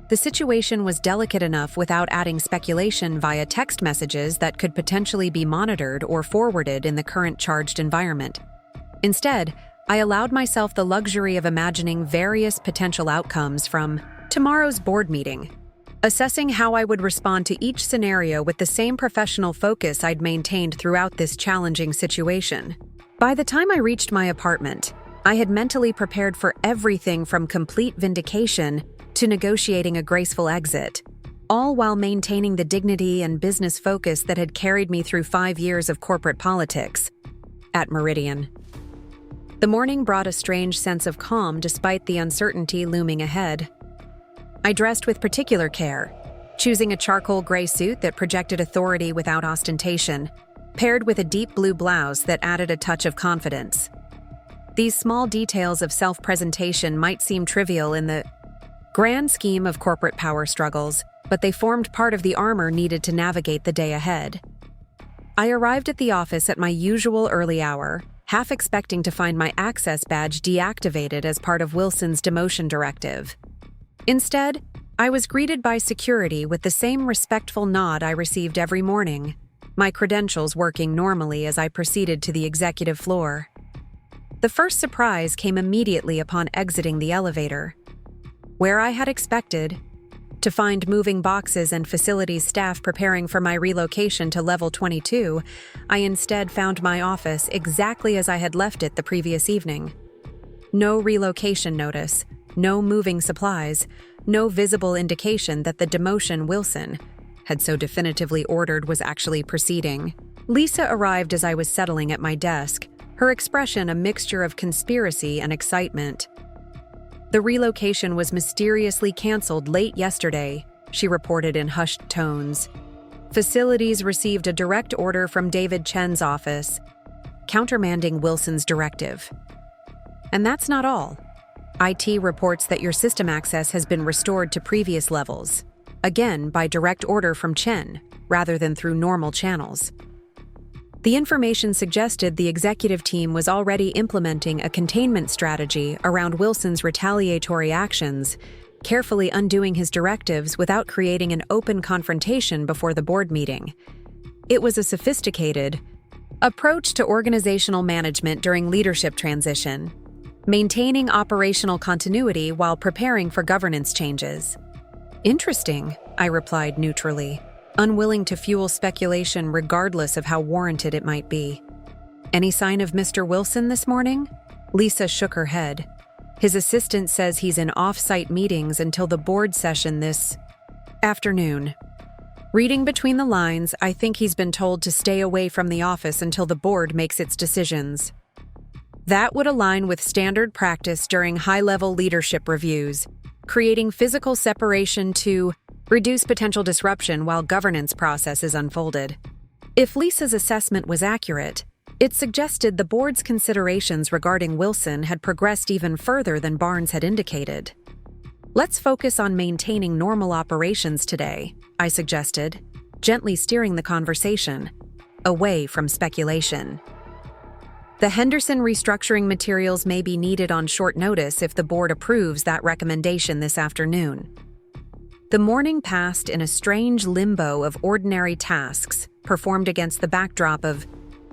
The situation was delicate enough without adding speculation via text messages that could potentially be monitored or forwarded in the current charged environment. Instead, I allowed myself the luxury of imagining various potential outcomes from tomorrow's board meeting, assessing how I would respond to each scenario with the same professional focus I'd maintained throughout this challenging situation. By the time I reached my apartment, I had mentally prepared for everything from complete vindication to negotiating a graceful exit, all while maintaining the dignity and business focus that had carried me through 5 years of corporate politics at Meridian. The morning brought a strange sense of calm despite the uncertainty looming ahead. I dressed with particular care, choosing a charcoal gray suit that projected authority without ostentation, paired with a deep blue blouse that added a touch of confidence. These small details of self-presentation might seem trivial in the grand scheme of corporate power struggles, but they formed part of the armor needed to navigate the day ahead. I arrived at the office at my usual early hour, half expecting to find my access badge deactivated as part of Wilson's demotion directive. Instead, I was greeted by security with the same respectful nod I received every morning, my credentials working normally as I proceeded to the executive floor. The first surprise came immediately upon exiting the elevator. Where I had expected to find moving boxes and facilities staff preparing for my relocation to level 22, I instead found my office exactly as I had left it the previous evening. No relocation notice, no moving supplies, no visible indication that the demotion Wilson had so definitively ordered was actually proceeding. Lisa arrived as I was settling at my desk, her expression a mixture of conspiracy and excitement. The relocation was mysteriously canceled late yesterday, she reported in hushed tones. Facilities received a direct order from David Chen's office, countermanding Wilson's directive. And that's not all. IT reports that your system access has been restored to previous levels, again by direct order from Chen, rather than through normal channels. The information suggested the executive team was already implementing a containment strategy around Wilson's retaliatory actions, carefully undoing his directives without creating an open confrontation before the board meeting. It was a sophisticated approach to organizational management during leadership transition, maintaining operational continuity while preparing for governance changes. Interesting, I replied neutrally, unwilling to fuel speculation regardless of how warranted it might be. Any sign of Mr. Wilson this morning? Lisa shook her head. His assistant says he's in off-site meetings until the board session this afternoon. Reading between the lines, I think he's been told to stay away from the office until the board makes its decisions. That would align with standard practice during high-level leadership reviews, creating physical separation to reduce potential disruption while governance processes unfolded. If Lisa's assessment was accurate, it suggested the board's considerations regarding Wilson had progressed even further than Barnes had indicated. Let's focus on maintaining normal operations today, I suggested, gently steering the conversation away from speculation. The Henderson restructuring materials may be needed on short notice if the board approves that recommendation this afternoon. The morning passed in a strange limbo of ordinary tasks performed against the backdrop of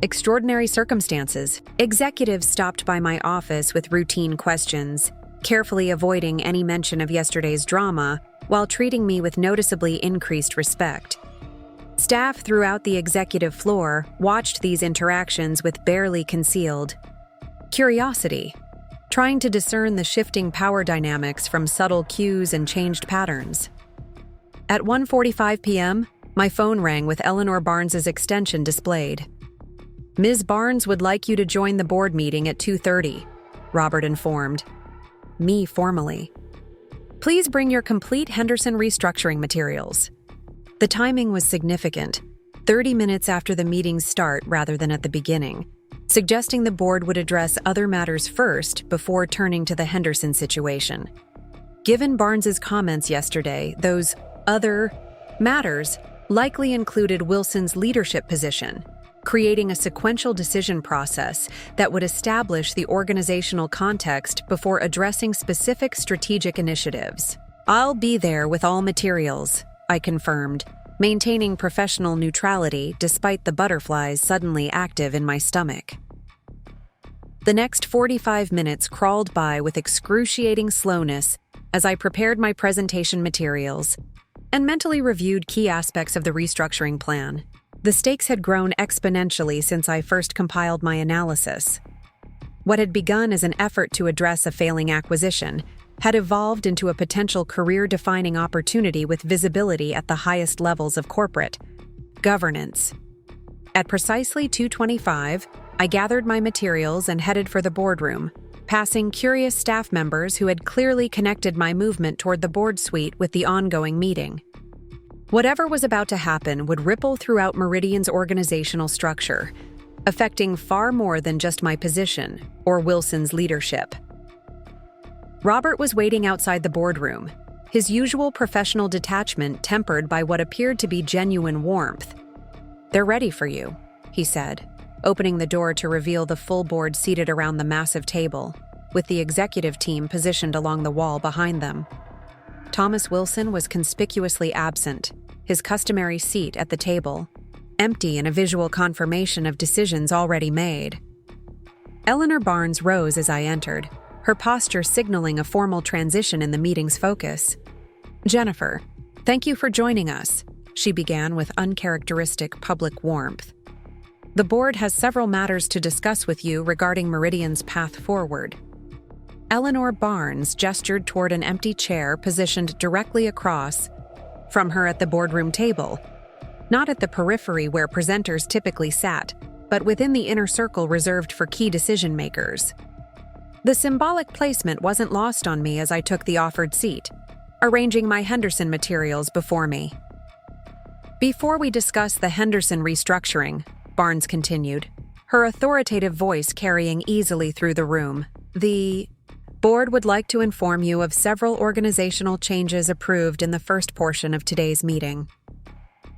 extraordinary circumstances. Executives stopped by my office with routine questions, carefully avoiding any mention of yesterday's drama while treating me with noticeably increased respect. Staff throughout the executive floor watched these interactions with barely concealed curiosity, trying to discern the shifting power dynamics from subtle cues and changed patterns. At 1:45 p.m., my phone rang with Eleanor Barnes's extension displayed. Ms. Barnes would like you to join the board meeting at 2:30, Robert informed me formally. Please bring your complete Henderson restructuring materials. The timing was significant, 30 minutes after the meeting's start rather than at the beginning, suggesting the board would address other matters first before turning to the Henderson situation. Given Barnes's comments yesterday, those other matters likely included Wilson's leadership position, creating a sequential decision process that would establish the organizational context before addressing specific strategic initiatives. I'll be there with all materials, I confirmed, maintaining professional neutrality despite the butterflies suddenly active in my stomach. The next 45 minutes crawled by with excruciating slowness as I prepared my presentation materials and mentally reviewed key aspects of the restructuring plan. The stakes had grown exponentially since I first compiled my analysis. What had begun as an effort to address a failing acquisition had evolved into a potential career-defining opportunity with visibility at the highest levels of corporate governance. At precisely 2:25, I gathered my materials and headed for the boardroom, passing curious staff members who had clearly connected my movement toward the board suite with the ongoing meeting. Whatever was about to happen would ripple throughout Meridian's organizational structure, affecting far more than just my position or Wilson's leadership. Robert was waiting outside the boardroom, his usual professional detachment tempered by what appeared to be genuine warmth. "They're ready for you," he said, opening the door to reveal the full board seated around the massive table, with the executive team positioned along the wall behind them. Thomas Wilson was conspicuously absent, his customary seat at the table, empty in a visual confirmation of decisions already made. Eleanor Barnes rose as I entered, her posture signaling a formal transition in the meeting's focus. "Jennifer, thank you for joining us," she began with uncharacteristic public warmth. "The board has several matters to discuss with you regarding Meridian's path forward." Eleanor Barnes gestured toward an empty chair positioned directly across from her at the boardroom table, not at the periphery where presenters typically sat, but within the inner circle reserved for key decision-makers. The symbolic placement wasn't lost on me as I took the offered seat, arranging my Henderson materials before me. "Before we discuss the Henderson restructuring," Barnes continued, her authoritative voice carrying easily through the room, "the board would like to inform you of several organizational changes approved in the first portion of today's meeting."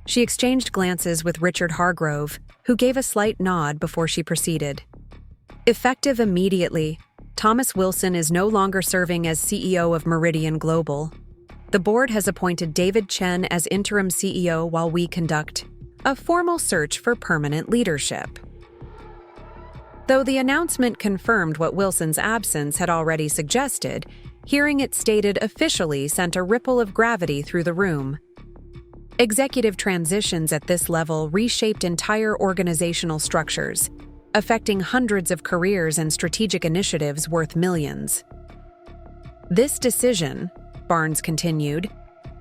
She exchanged glances with Richard Hargrove, who gave a slight nod before she proceeded. "Effective immediately, Thomas Wilson is no longer serving as CEO of Meridian Global. The board has appointed David Chen as interim CEO while we conduct a formal search for permanent leadership." Though the announcement confirmed what Wilson's absence had already suggested, hearing it stated officially sent a ripple of gravity through the room. Executive transitions at this level reshaped entire organizational structures, affecting hundreds of careers and strategic initiatives worth millions. "This decision," Barnes continued,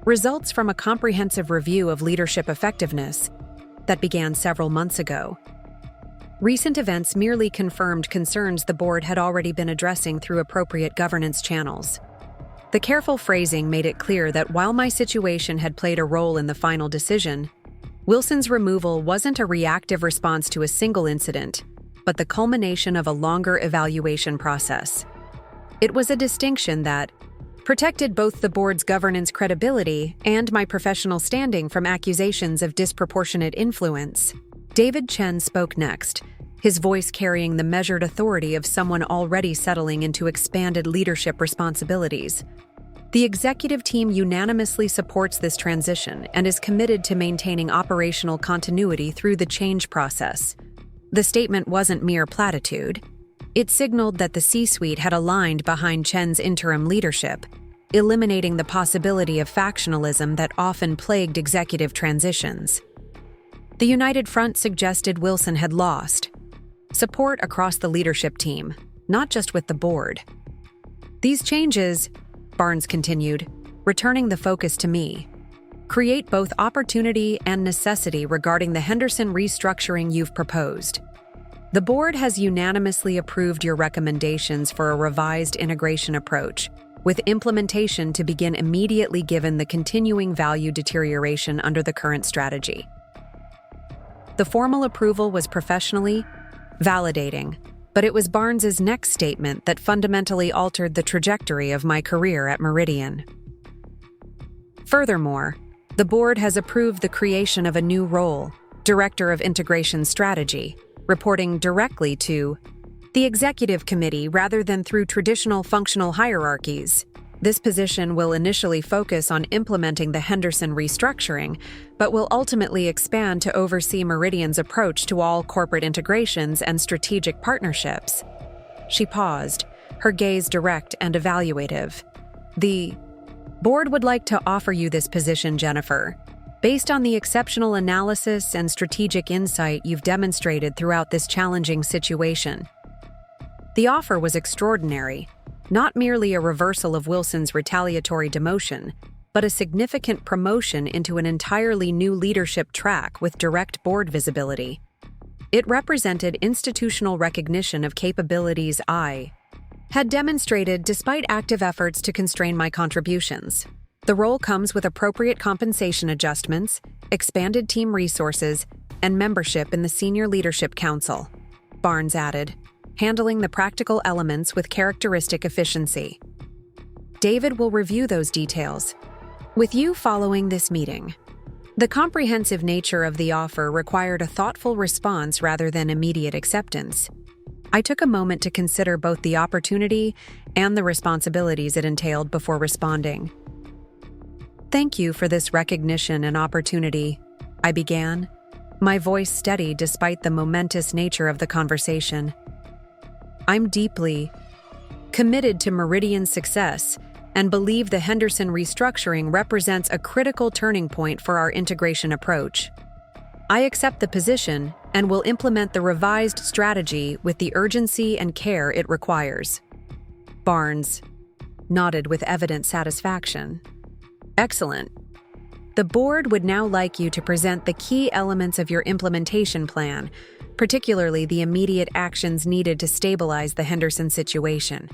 "results from a comprehensive review of leadership effectiveness that began several months ago. Recent events merely confirmed concerns the board had already been addressing through appropriate governance channels." The careful phrasing made it clear that while my situation had played a role in the final decision, Wilson's removal wasn't a reactive response to a single incident, but the culmination of a longer evaluation process. It was a distinction that protected both the board's governance credibility and my professional standing from accusations of disproportionate influence. David Chen spoke next, his voice carrying the measured authority of someone already settling into expanded leadership responsibilities. "The executive team unanimously supports this transition and is committed to maintaining operational continuity through the change process." The statement wasn't mere platitude. It signaled that the C-suite had aligned behind Chen's interim leadership, eliminating the possibility of factionalism that often plagued executive transitions. The United Front suggested Wilson had lost support across the leadership team, not just with the board. "These changes," Barnes continued, returning the focus to me, "create both opportunity and necessity regarding the Henderson restructuring you've proposed. The board has unanimously approved your recommendations for a revised integration approach, with implementation to begin immediately given the continuing value deterioration under the current strategy." The formal approval was professionally validating, but it was Barnes's next statement that fundamentally altered the trajectory of my career at Meridian. Furthermore, the board has approved the creation of a new role, Director of Integration Strategy, reporting directly to the Executive Committee rather than through traditional functional hierarchies. This position will initially focus on implementing the Henderson restructuring, but will ultimately expand to oversee Meridian's approach to all corporate integrations and strategic partnerships. She paused, her gaze direct and evaluative. "The board would like to offer you this position, Jennifer, based on the exceptional analysis and strategic insight you've demonstrated throughout this challenging situation." The offer was extraordinary, not merely a reversal of Wilson's retaliatory demotion, but a significant promotion into an entirely new leadership track with direct board visibility. It represented institutional recognition of capabilities I had demonstrated despite active efforts to constrain my contributions. The role comes with appropriate compensation adjustments, expanded team resources, and membership in the Senior Leadership Council, Barnes added, handling the practical elements with characteristic efficiency. David will review those details, with you following this meeting. The comprehensive nature of the offer required a thoughtful response rather than immediate acceptance. I took a moment to consider both the opportunity and the responsibilities it entailed before responding. "Thank you for this recognition and opportunity," I began, my voice steady despite the momentous nature of the conversation. "I'm deeply committed to Meridian's success and believe the Henderson restructuring represents a critical turning point for our integration approach. I accept the position and will implement the revised strategy with the urgency and care it requires." Barnes nodded with evident satisfaction. "Excellent. The board would now like you to present the key elements of your implementation plan, particularly the immediate actions needed to stabilize the Henderson situation."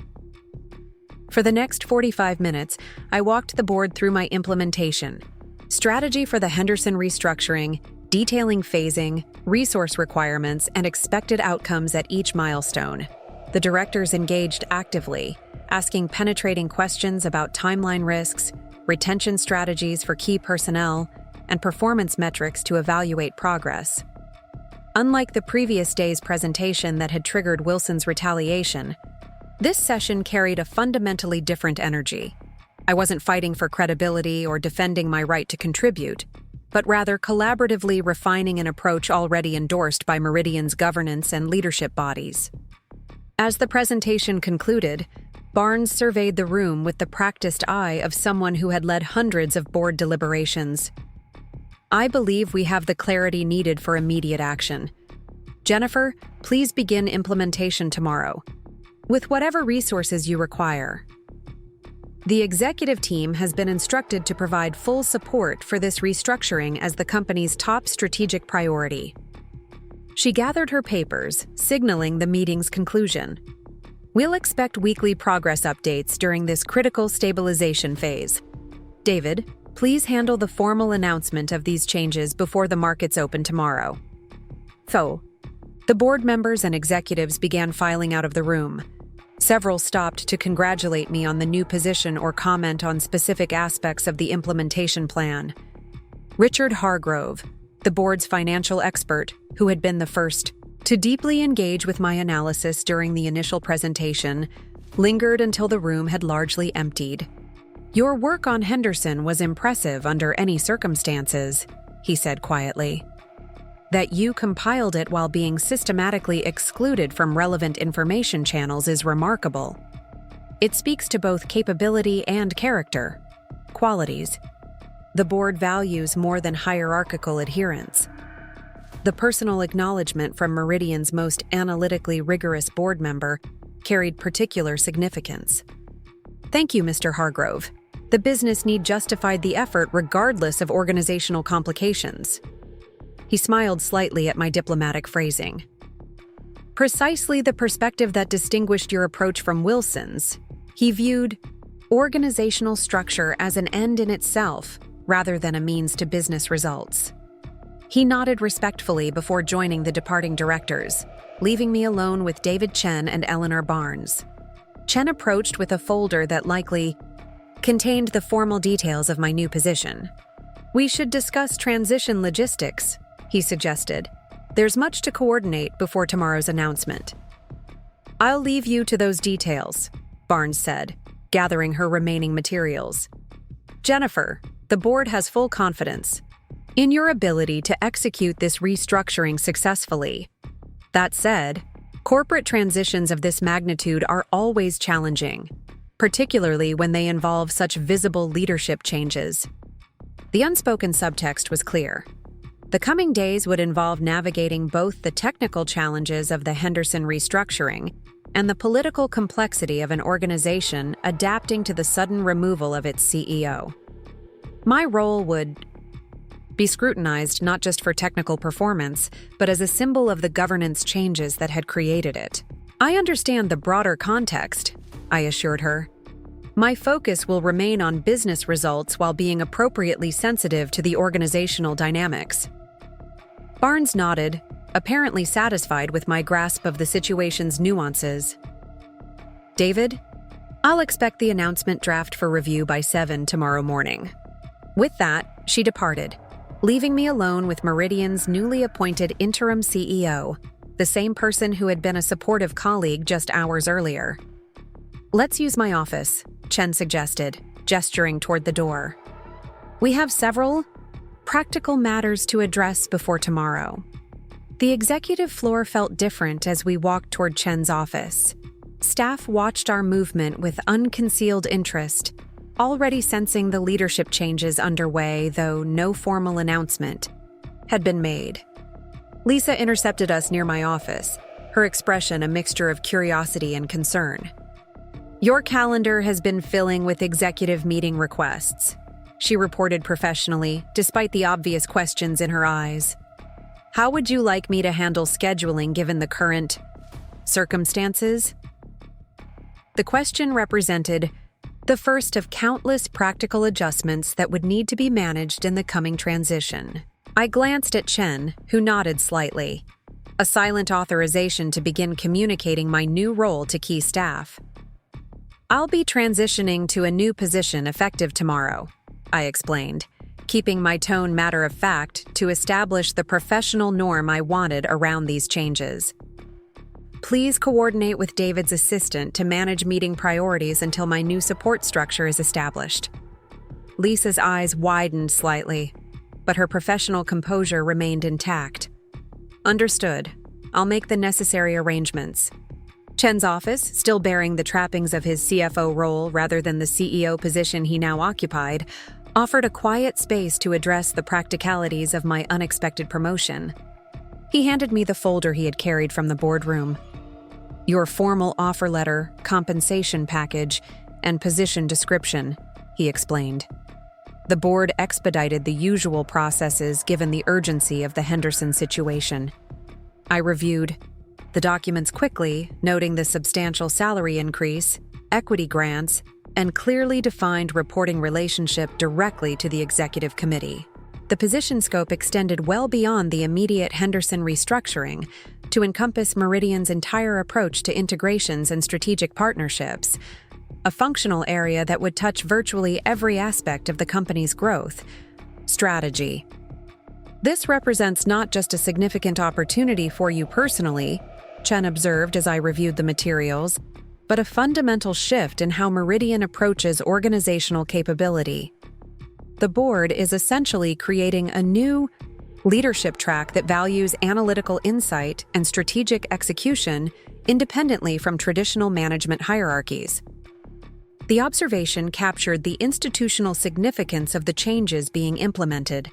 For the next 45 minutes, I walked the board through my implementation, strategy for the Henderson restructuring, detailing phasing, resource requirements, and expected outcomes at each milestone. The directors engaged actively, asking penetrating questions about timeline risks, retention strategies for key personnel, and performance metrics to evaluate progress. Unlike the previous day's presentation that had triggered Wilson's retaliation, this session carried a fundamentally different energy. I wasn't fighting for credibility or defending my right to contribute, but rather collaboratively refining an approach already endorsed by Meridian's governance and leadership bodies. As the presentation concluded, Barnes surveyed the room with the practiced eye of someone who had led hundreds of board deliberations. "I believe we have the clarity needed for immediate action. Jennifer, please begin implementation tomorrow, with whatever resources you require." The executive team has been instructed to provide full support for this restructuring as the company's top strategic priority. She gathered her papers, signaling the meeting's conclusion. "We'll expect weekly progress updates during this critical stabilization phase. David, please handle the formal announcement of these changes before the markets open tomorrow." The board members and executives began filing out of the room. Several stopped to congratulate me on the new position or comment on specific aspects of the implementation plan. Richard Hargrove, the board's financial expert, who had been the first to deeply engage with my analysis during the initial presentation, lingered until the room had largely emptied. "Your work on Henderson was impressive under any circumstances," he said quietly. "That you compiled it while being systematically excluded from relevant information channels is remarkable. It speaks to both capability and character, qualities the board values more than hierarchical adherence." The personal acknowledgement from Meridian's most analytically rigorous board member carried particular significance. "Thank you, Mr. Hargrove. The business need justified the effort regardless of organizational complications." He smiled slightly at my diplomatic phrasing. "Precisely the perspective that distinguished your approach from Wilson's. He viewed organizational structure as an end in itself rather than a means to business results." He nodded respectfully before joining the departing directors, leaving me alone with David Chen and Eleanor Barnes. Chen approached with a folder that likely contained the formal details of my new position. "We should discuss transition logistics," he suggested. "There's much to coordinate before tomorrow's announcement." "I'll leave you to those details," Barnes said, gathering her remaining materials. "Jennifer, the board has full confidence in your ability to execute this restructuring successfully. That said, corporate transitions of this magnitude are always challenging, particularly when they involve such visible leadership changes." The unspoken subtext was clear. The coming days would involve navigating both the technical challenges of the Henderson restructuring and the political complexity of an organization adapting to the sudden removal of its CEO. My role would be scrutinized not just for technical performance, but as a symbol of the governance changes that had created it. "I understand the broader context," I assured her. My focus will remain on business results while being appropriately sensitive to the organizational dynamics. Barnes nodded, apparently satisfied with my grasp of the situation's nuances. David, I'll expect the announcement draft for review by 7 tomorrow morning. With that, she departed, leaving me alone with Meridian's newly appointed interim CEO, the same person who had been a supportive colleague just hours earlier. Let's use my office, Chen suggested, gesturing toward the door. We have several practical matters to address before tomorrow. The executive floor felt different as we walked toward Chen's office. Staff watched our movement with unconcealed interest, already sensing the leadership changes underway, though no formal announcement had been made. Lisa intercepted us near my office, her expression a mixture of curiosity and concern. Your calendar has been filling with executive meeting requests, she reported professionally, despite the obvious questions in her eyes. How would you like me to handle scheduling given the current circumstances? The question represented the first of countless practical adjustments that would need to be managed in the coming transition. I glanced at Chen, who nodded slightly, a silent authorization to begin communicating my new role to key staff. I'll be transitioning to a new position effective tomorrow, I explained, keeping my tone matter-of-fact to establish the professional norm I wanted around these changes. Please coordinate with David's assistant to manage meeting priorities until my new support structure is established. Lisa's eyes widened slightly, but her professional composure remained intact. Understood. I'll make the necessary arrangements. Chen's office, still bearing the trappings of his CFO role rather than the CEO position he now occupied, offered a quiet space to address the practicalities of my unexpected promotion. He handed me the folder he had carried from the boardroom. Your formal offer letter, compensation package, and position description, he explained. The board expedited the usual processes given the urgency of the Henderson situation. I reviewed the documents quickly, noting the substantial salary increase, equity grants, and clearly defined reporting relationship directly to the executive committee. The position scope extended well beyond the immediate Henderson restructuring to encompass Meridian's entire approach to integrations and strategic partnerships, a functional area that would touch virtually every aspect of the company's growth strategy. This represents not just a significant opportunity for you personally, Chen observed as I reviewed the materials, but a fundamental shift in how Meridian approaches organizational capability. The board is essentially creating a new leadership track that values analytical insight and strategic execution independently from traditional management hierarchies. The observation captured the institutional significance of the changes being implemented.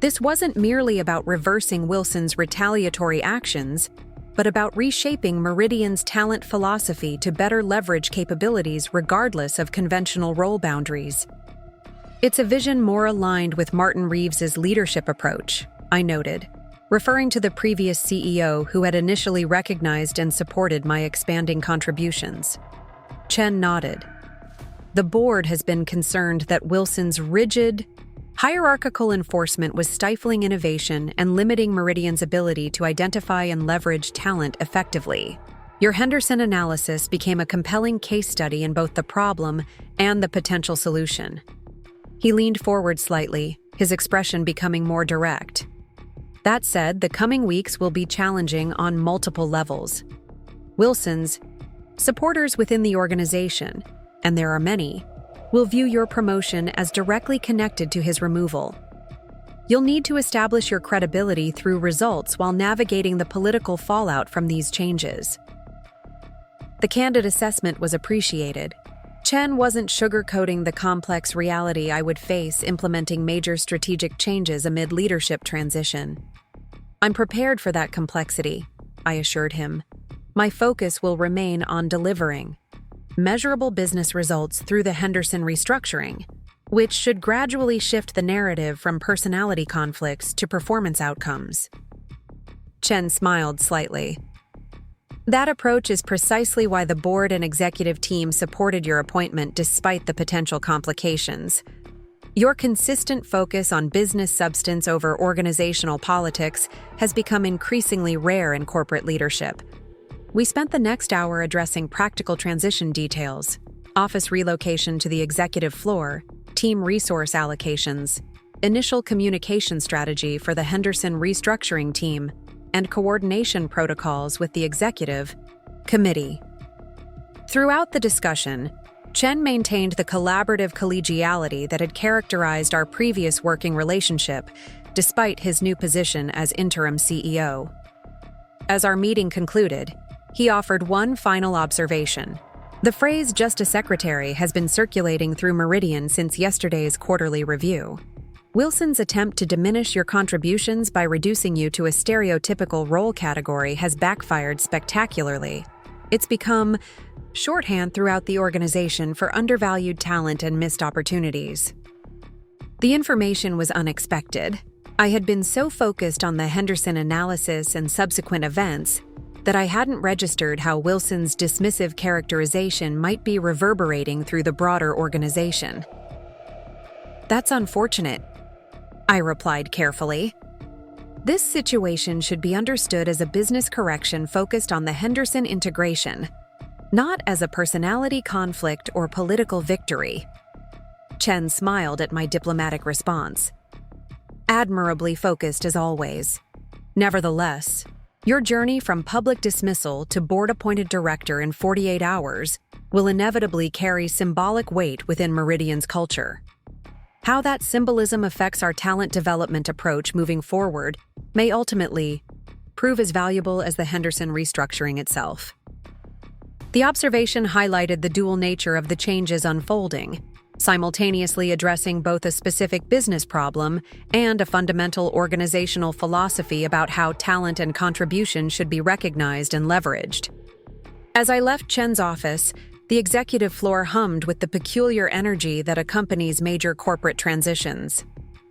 This wasn't merely about reversing Wilson's retaliatory actions, but about reshaping Meridian's talent philosophy to better leverage capabilities regardless of conventional role boundaries. It's a vision more aligned with Martin Reeves's leadership approach, I noted, referring to the previous CEO who had initially recognized and supported my expanding contributions. Chen nodded. The board has been concerned that Wilson's rigid, hierarchical enforcement was stifling innovation and limiting Meridian's ability to identify and leverage talent effectively. Your Henderson analysis became a compelling case study in both the problem and the potential solution. He leaned forward slightly, his expression becoming more direct. That said, the coming weeks will be challenging on multiple levels. Wilson's supporters within the organization, and there are many, will view your promotion as directly connected to his removal. You'll need to establish your credibility through results while navigating the political fallout from these changes. The candid assessment was appreciated. Chen wasn't sugarcoating the complex reality I would face implementing major strategic changes amid leadership transition. I'm prepared for that complexity, I assured him. My focus will remain on delivering measurable business results through the Henderson restructuring, which should gradually shift the narrative from personality conflicts to performance outcomes. Chen smiled slightly. That approach is precisely why the board and executive team supported your appointment despite the potential complications. Your consistent focus on business substance over organizational politics has become increasingly rare in corporate leadership. We spent the next hour addressing practical transition details, office relocation to the executive floor, team resource allocations, initial communication strategy for the Henderson restructuring team, and coordination protocols with the executive committee. Throughout the discussion, Chen maintained the collaborative collegiality that had characterized our previous working relationship, despite his new position as interim CEO. As our meeting concluded, he offered one final observation. The phrase "just a secretary" has been circulating through Meridian since yesterday's quarterly review. Wilson's attempt to diminish your contributions by reducing you to a stereotypical role category has backfired spectacularly. It's become shorthand throughout the organization for undervalued talent and missed opportunities. The information was unexpected. I had been so focused on the Henderson analysis and subsequent events that I hadn't registered how Wilson's dismissive characterization might be reverberating through the broader organization. "That's unfortunate," I replied carefully. "This situation should be understood as a business correction focused on the Henderson integration, not as a personality conflict or political victory." Chen smiled at my diplomatic response. "Admirably focused as always. Nevertheless, your journey from public dismissal to board-appointed director in 48 hours will inevitably carry symbolic weight within Meridian's culture. How that symbolism affects our talent development approach moving forward may ultimately prove as valuable as the Henderson restructuring itself." The observation highlighted the dual nature of the changes unfolding, simultaneously addressing both a specific business problem and a fundamental organizational philosophy about how talent and contribution should be recognized and leveraged. As I left Chen's office, the executive floor hummed with the peculiar energy that accompanies major corporate transitions.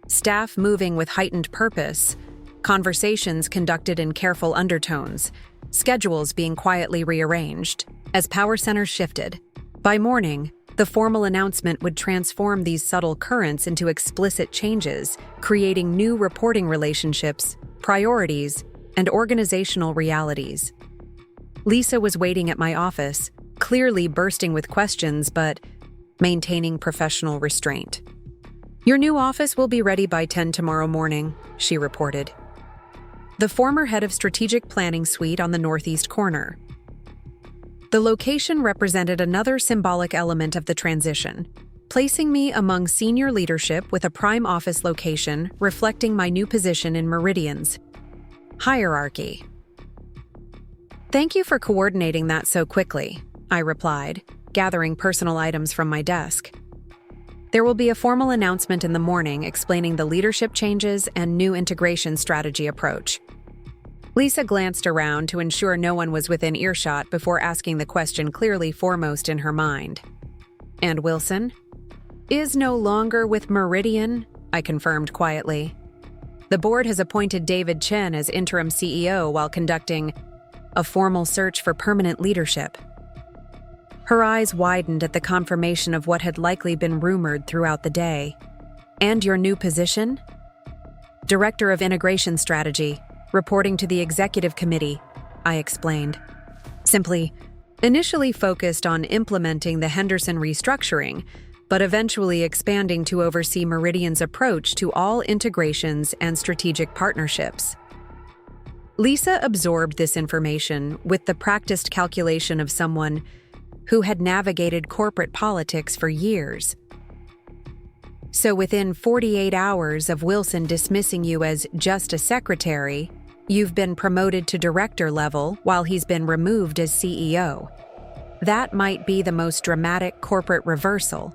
Staff moving with heightened purpose, conversations conducted in careful undertones, schedules being quietly rearranged. As power centers shifted, by morning, the formal announcement would transform these subtle currents into explicit changes, creating new reporting relationships, priorities, and organizational realities. Lisa was waiting at my office, clearly bursting with questions but maintaining professional restraint. "Your new office will be ready by 10 tomorrow morning," she reported. The former head of strategic planning suite on the northeast corner. The location represented another symbolic element of the transition, placing me among senior leadership with a prime office location reflecting my new position in Meridian's hierarchy. "Thank you for coordinating that so quickly," I replied, gathering personal items from my desk. "There will be a formal announcement in the morning explaining the leadership changes and new integration strategy approach." Lisa glanced around to ensure no one was within earshot before asking the question clearly foremost in her mind. "And Wilson?" "Is no longer with Meridian," I confirmed quietly. "The board has appointed David Chen as interim CEO while conducting a formal search for permanent leadership." Her eyes widened at the confirmation of what had likely been rumored throughout the day. "And your new position?" "Director of Integration Strategy, reporting to the executive committee," I explained. Simply, initially focused on implementing the Henderson restructuring, but eventually expanding to oversee Meridian's approach to all integrations and strategic partnerships. Lisa absorbed this information with the practiced calculation of someone who had navigated corporate politics for years. "So within 48 hours of Wilson dismissing you as just a secretary, you've been promoted to director level while he's been removed as CEO. That might be the most dramatic corporate reversal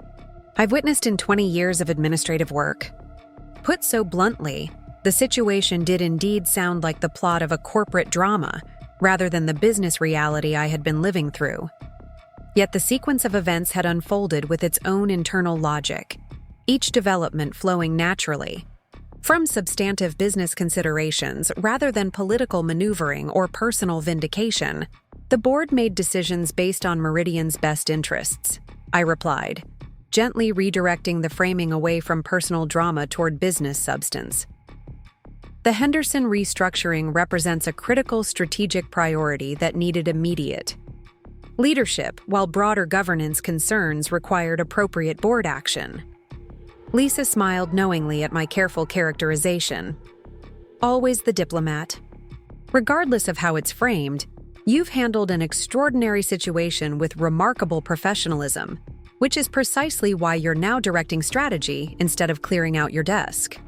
I've witnessed in 20 years of administrative work." Put so bluntly, the situation did indeed sound like the plot of a corporate drama, rather than the business reality I had been living through. Yet the sequence of events had unfolded with its own internal logic, each development flowing naturally from substantive business considerations rather than political maneuvering or personal vindication. The board made decisions based on Meridian's best interests, I replied, gently redirecting the framing away from personal drama toward business substance. The Henderson restructuring represents a critical strategic priority that needed immediate leadership, while broader governance concerns required appropriate board action. Lisa smiled knowingly at my careful characterization. Always the diplomat. Regardless of how it's framed, you've handled an extraordinary situation with remarkable professionalism, which is precisely why you're now directing strategy instead of clearing out your desk.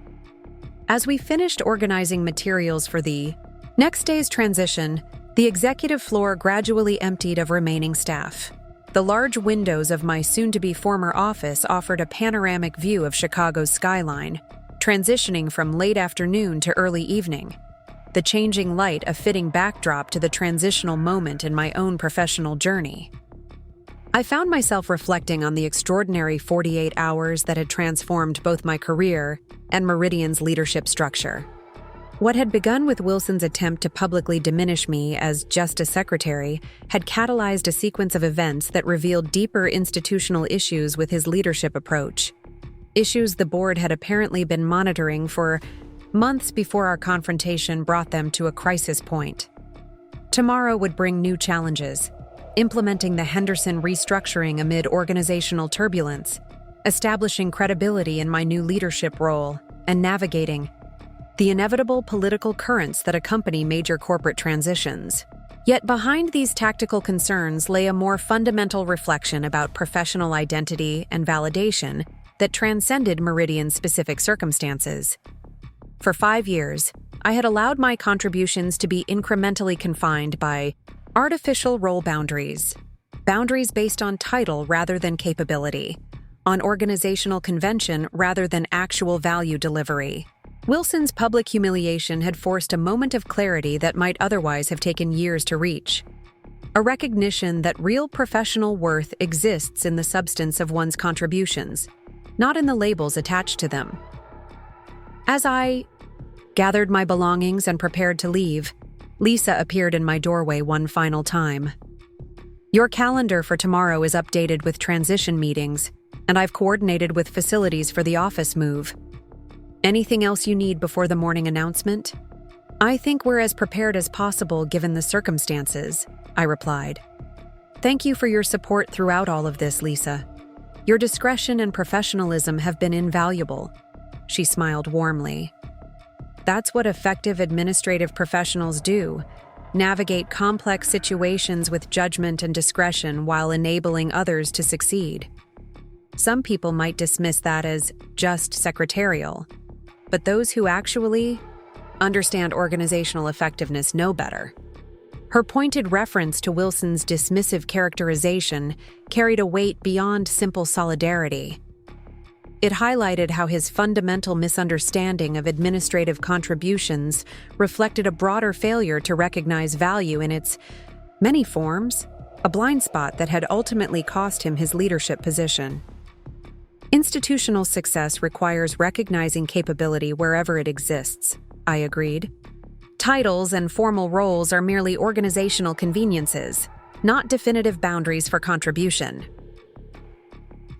As we finished organizing materials for the next day's transition, the executive floor gradually emptied of remaining staff. The large windows of my soon-to-be former office offered a panoramic view of Chicago's skyline, transitioning from late afternoon to early evening, the changing light a fitting backdrop to the transitional moment in my own professional journey. I found myself reflecting on the extraordinary 48 hours that had transformed both my career and Meridian's leadership structure. What had begun with Wilson's attempt to publicly diminish me as just a secretary had catalyzed a sequence of events that revealed deeper institutional issues with his leadership approach. Issues the board had apparently been monitoring for months before our confrontation brought them to a crisis point. Tomorrow would bring new challenges, implementing the Henderson restructuring amid organizational turbulence, establishing credibility in my new leadership role, and navigating the inevitable political currents that accompany major corporate transitions. Yet behind these tactical concerns lay a more fundamental reflection about professional identity and validation that transcended Meridian's specific circumstances. For 5 years, I had allowed my contributions to be incrementally confined by artificial role boundaries based on title rather than capability, on organizational convention rather than actual value delivery. Wilson's public humiliation had forced a moment of clarity that might otherwise have taken years to reach. A recognition that real professional worth exists in the substance of one's contributions, not in the labels attached to them. As I gathered my belongings and prepared to leave, Lisa appeared in my doorway one final time. Your calendar for tomorrow is updated with transition meetings, and I've coordinated with facilities for the office move. Anything else you need before the morning announcement? I think we're as prepared as possible given the circumstances, I replied. Thank you for your support throughout all of this, Lisa. Your discretion and professionalism have been invaluable. She smiled warmly. That's what effective administrative professionals do, navigate complex situations with judgment and discretion while enabling others to succeed. Some people might dismiss that as just secretarial, but those who actually understand organizational effectiveness know better. Her pointed reference to Wilson's dismissive characterization carried a weight beyond simple solidarity. It highlighted how his fundamental misunderstanding of administrative contributions reflected a broader failure to recognize value in its many forms, a blind spot that had ultimately cost him his leadership position. Institutional success requires recognizing capability wherever it exists, I agreed. Titles and formal roles are merely organizational conveniences, not definitive boundaries for contribution.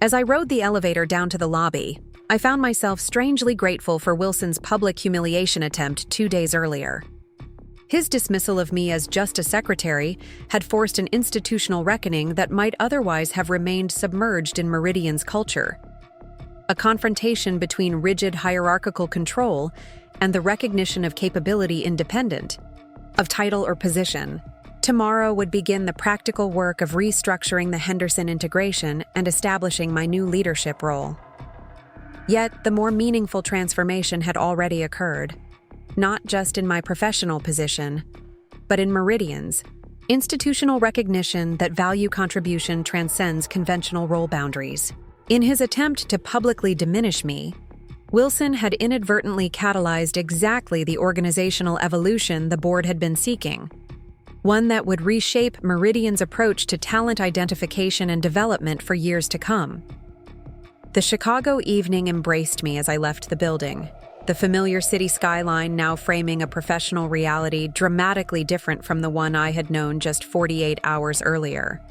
As I rode the elevator down to the lobby, I found myself strangely grateful for Wilson's public humiliation attempt 2 days earlier. His dismissal of me as just a secretary had forced an institutional reckoning that might otherwise have remained submerged in Meridian's culture. A confrontation between rigid hierarchical control and the recognition of capability independent of title or position. Tomorrow would begin the practical work of restructuring the Henderson integration and establishing my new leadership role. Yet, the more meaningful transformation had already occurred, not just in my professional position, but in Meridian's institutional recognition that value contribution transcends conventional role boundaries. In his attempt to publicly diminish me, Wilson had inadvertently catalyzed exactly the organizational evolution the board had been seeking, one that would reshape Meridian's approach to talent identification and development for years to come. The Chicago evening embraced me as I left the building, the familiar city skyline now framing a professional reality dramatically different from the one I had known just 48 hours earlier.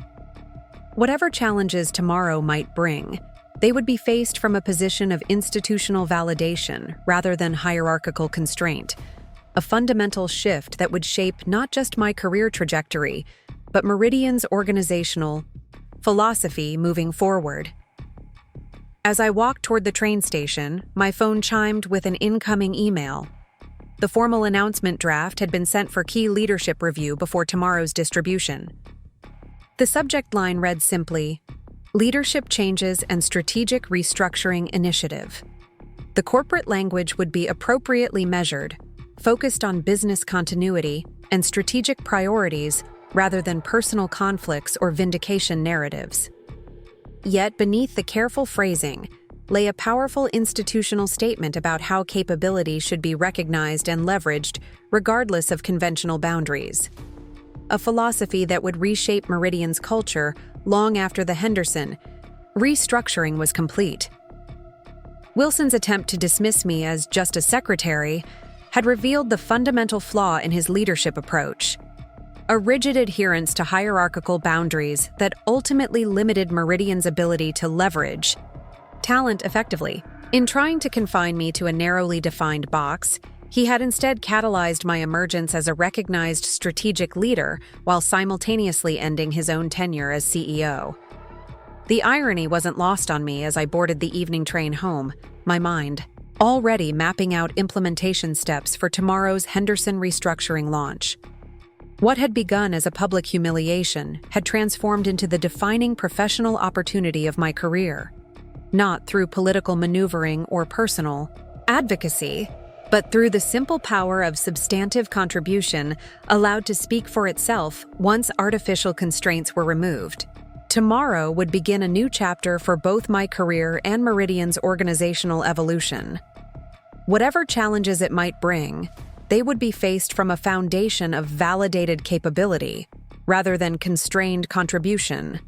Whatever challenges tomorrow might bring, they would be faced from a position of institutional validation rather than hierarchical constraint, a fundamental shift that would shape not just my career trajectory, but Meridian's organizational philosophy moving forward. As I walked toward the train station, my phone chimed with an incoming email. The formal announcement draft had been sent for key leadership review before tomorrow's distribution. The subject line read simply, "Leadership Changes and Strategic Restructuring Initiative." The corporate language would be appropriately measured, focused on business continuity and strategic priorities rather than personal conflicts or vindication narratives. Yet beneath the careful phrasing lay a powerful institutional statement about how capability should be recognized and leveraged regardless of conventional boundaries. A philosophy that would reshape Meridian's culture long after the Henderson restructuring was complete. Wilson's attempt to dismiss me as just a secretary had revealed the fundamental flaw in his leadership approach. A rigid adherence to hierarchical boundaries that ultimately limited Meridian's ability to leverage talent effectively. In trying to confine me to a narrowly defined box, he had instead catalyzed my emergence as a recognized strategic leader while simultaneously ending his own tenure as CEO. The irony wasn't lost on me as I boarded the evening train home, my mind already mapping out implementation steps for tomorrow's Henderson restructuring launch. What had begun as a public humiliation had transformed into the defining professional opportunity of my career, not through political maneuvering or personal advocacy, but through the simple power of substantive contribution allowed to speak for itself once artificial constraints were removed. Tomorrow would begin a new chapter for both my career and Meridian's organizational evolution. Whatever challenges it might bring, they would be faced from a foundation of validated capability rather than constrained contribution,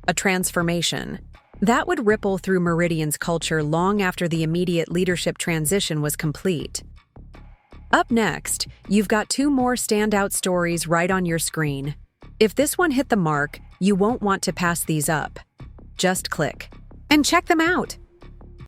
a transformation that would ripple through Meridian's culture long after the immediate leadership transition was complete. Up next, you've got two more standout stories right on your screen. If this one hit the mark, you won't want to pass these up. Just click and check them out.